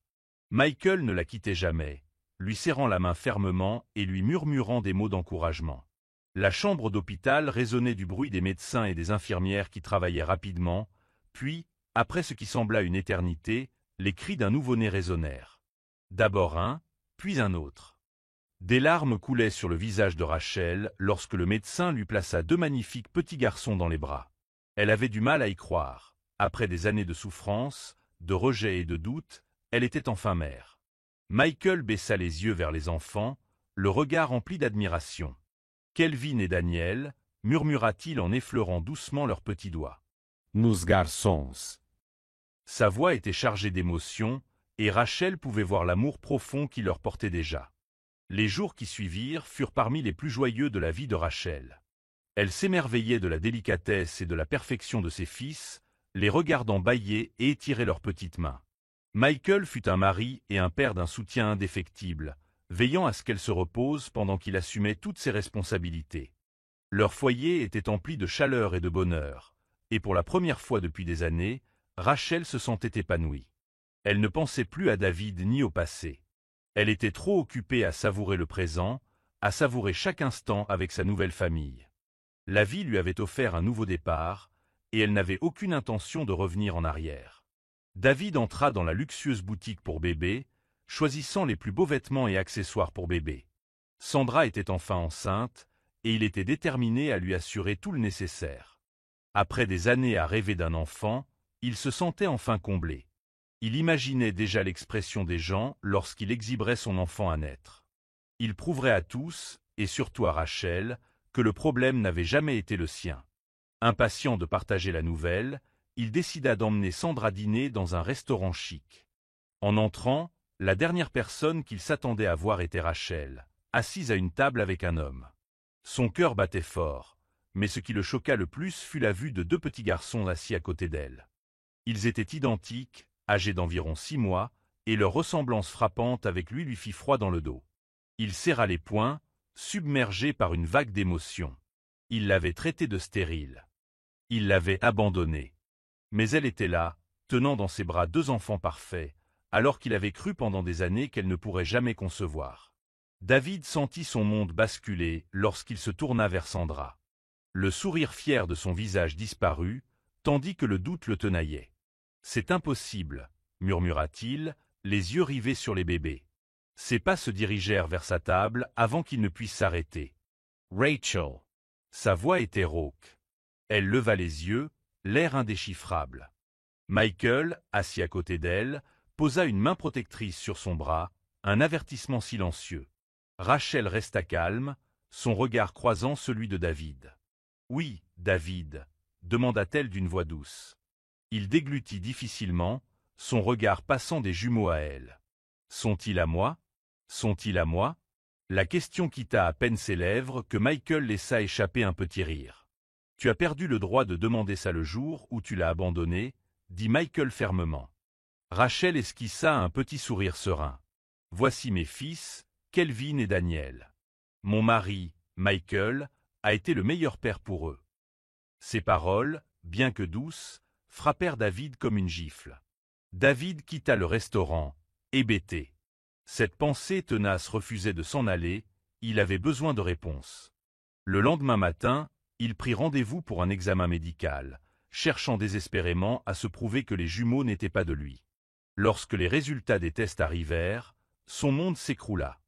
Michael ne la quittait jamais, lui serrant la main fermement et lui murmurant des mots d'encouragement. La chambre d'hôpital résonnait du bruit des médecins et des infirmières qui travaillaient rapidement, puis, après ce qui sembla une éternité, les cris d'un nouveau-né résonnèrent. D'abord un, puis un autre. Des larmes coulaient sur le visage de Rachel lorsque le médecin lui plaça deux magnifiques petits garçons dans les bras. Elle avait du mal à y croire. Après des années de souffrance, de rejet et de doute, elle était enfin mère. Michael baissa les yeux vers les enfants, le regard rempli d'admiration. « Kelvin et Daniel », murmura-t-il en effleurant doucement leurs petits doigts. « Nos garçons. » Sa voix était chargée d'émotion, et Rachel pouvait voir l'amour profond qu'il leur portait déjà. Les jours qui suivirent furent parmi les plus joyeux de la vie de Rachel. Elle s'émerveillait de la délicatesse et de la perfection de ses fils, les regardant bâiller et étirer leurs petites mains. Michael fut un mari et un père d'un soutien indéfectible, veillant à ce qu'elle se repose pendant qu'il assumait toutes ses responsabilités. Leur foyer était empli de chaleur et de bonheur, et pour la première fois depuis des années, Rachel se sentait épanouie. Elle ne pensait plus à David ni au passé. Elle était trop occupée à savourer le présent, à savourer chaque instant avec sa nouvelle famille. La vie lui avait offert un nouveau départ, et elle n'avait aucune intention de revenir en arrière. David entra dans la luxueuse boutique pour bébé, choisissant les plus beaux vêtements et accessoires pour bébé. Sandra était enfin enceinte, et il était déterminé à lui assurer tout le nécessaire. Après des années à rêver d'un enfant, il se sentait enfin comblé. Il imaginait déjà l'expression des gens lorsqu'il exhiberait son enfant à naître. Il prouverait à tous, et surtout à Rachel, que le problème n'avait jamais été le sien. Impatient de partager la nouvelle, il décida d'emmener Sandra dîner dans un restaurant chic. En entrant, la dernière personne qu'il s'attendait à voir était Rachel, assise à une table avec un homme. Son cœur battait fort, mais ce qui le choqua le plus fut la vue de deux petits garçons assis à côté d'elle. Ils étaient identiques, âgés d'environ 6 mois, et leur ressemblance frappante avec lui fit froid dans le dos. Il serra les poings, submergé par une vague d'émotion. Il l'avait traitée de stérile. Il l'avait abandonnée. Mais elle était là, tenant dans ses bras deux enfants parfaits, alors qu'il avait cru pendant des années qu'elle ne pourrait jamais concevoir. David sentit son monde basculer lorsqu'il se tourna vers Sandra. Le sourire fier de son visage disparut, tandis que le doute le tenaillait. « C'est impossible », murmura-t-il, les yeux rivés sur les bébés. Ses pas se dirigèrent vers sa table avant qu'il ne puisse s'arrêter. « Rachel !» Sa voix était rauque. Elle leva les yeux, l'air indéchiffrable. Michael, assis à côté d'elle, posa une main protectrice sur son bras, un avertissement silencieux. Rachel resta calme, son regard croisant celui de David. « Oui, David », demanda-t-elle d'une voix douce. Il déglutit difficilement, son regard passant des jumeaux à elle. « Sont-ils à moi ? Sont-ils à moi ?» La question quitta à peine ses lèvres que Michael laissa échapper un petit rire. « Tu as perdu le droit de demander ça le jour où tu l'as abandonné », dit Michael fermement. Rachel esquissa un petit sourire serein. « Voici mes fils, Kelvin et Daniel. Mon mari, Michael, a été le meilleur père pour eux. » Ces paroles, bien que douces, frappèrent David comme une gifle. David quitta le restaurant, hébété. Cette pensée tenace refusait de s'en aller, il avait besoin de réponses. Le lendemain matin, il prit rendez-vous pour un examen médical, cherchant désespérément à se prouver que les jumeaux n'étaient pas de lui. Lorsque les résultats des tests arrivèrent, son monde s'écroula.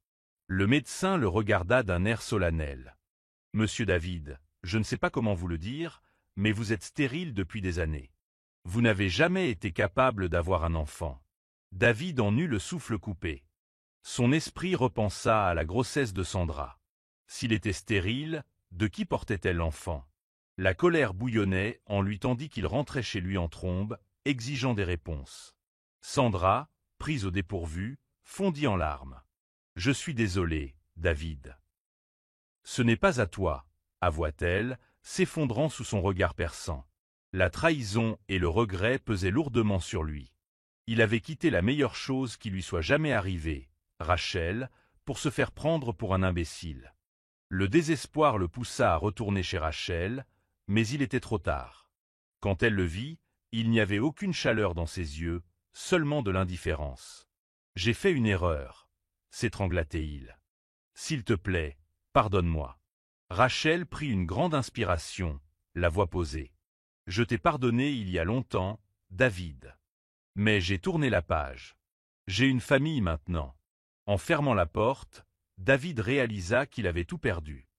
Le médecin le regarda d'un air solennel. « Monsieur David, je ne sais pas comment vous le dire, mais vous êtes stérile depuis des années. Vous n'avez jamais été capable d'avoir un enfant. » David en eut le souffle coupé. Son esprit repensa à la grossesse de Sandra. S'il était stérile, de qui portait-elle l'enfant? La colère bouillonnait en lui tandis qu'il rentrait chez lui en trombe, exigeant des réponses. Sandra, prise au dépourvu, fondit en larmes. « Je suis désolée, David. »« Ce n'est pas à toi, » avoua-t-elle, s'effondrant sous son regard perçant. La trahison et le regret pesaient lourdement sur lui. Il avait quitté la meilleure chose qui lui soit jamais arrivée, Rachel, pour se faire prendre pour un imbécile. Le désespoir le poussa à retourner chez Rachel, mais il était trop tard. Quand elle le vit, il n'y avait aucune chaleur dans ses yeux, seulement de l'indifférence. « J'ai fait une erreur, » s'étrangla-t-il. « S'il te plaît, pardonne-moi. » Rachel prit une grande inspiration, la voix posée. « Je t'ai pardonné il y a longtemps, David. Mais j'ai tourné la page. J'ai une famille maintenant. » En fermant la porte, David réalisa qu'il avait tout perdu.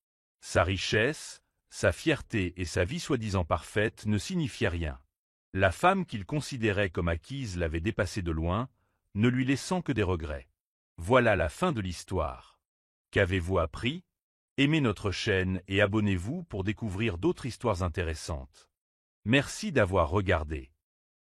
Sa richesse, sa fierté et sa vie soi-disant parfaite ne signifiaient rien. La femme qu'il considérait comme acquise l'avait dépassé de loin, ne lui laissant que des regrets. Voilà la fin de l'histoire. Qu'avez-vous appris? Aimez notre chaîne et abonnez-vous pour découvrir d'autres histoires intéressantes. Merci d'avoir regardé.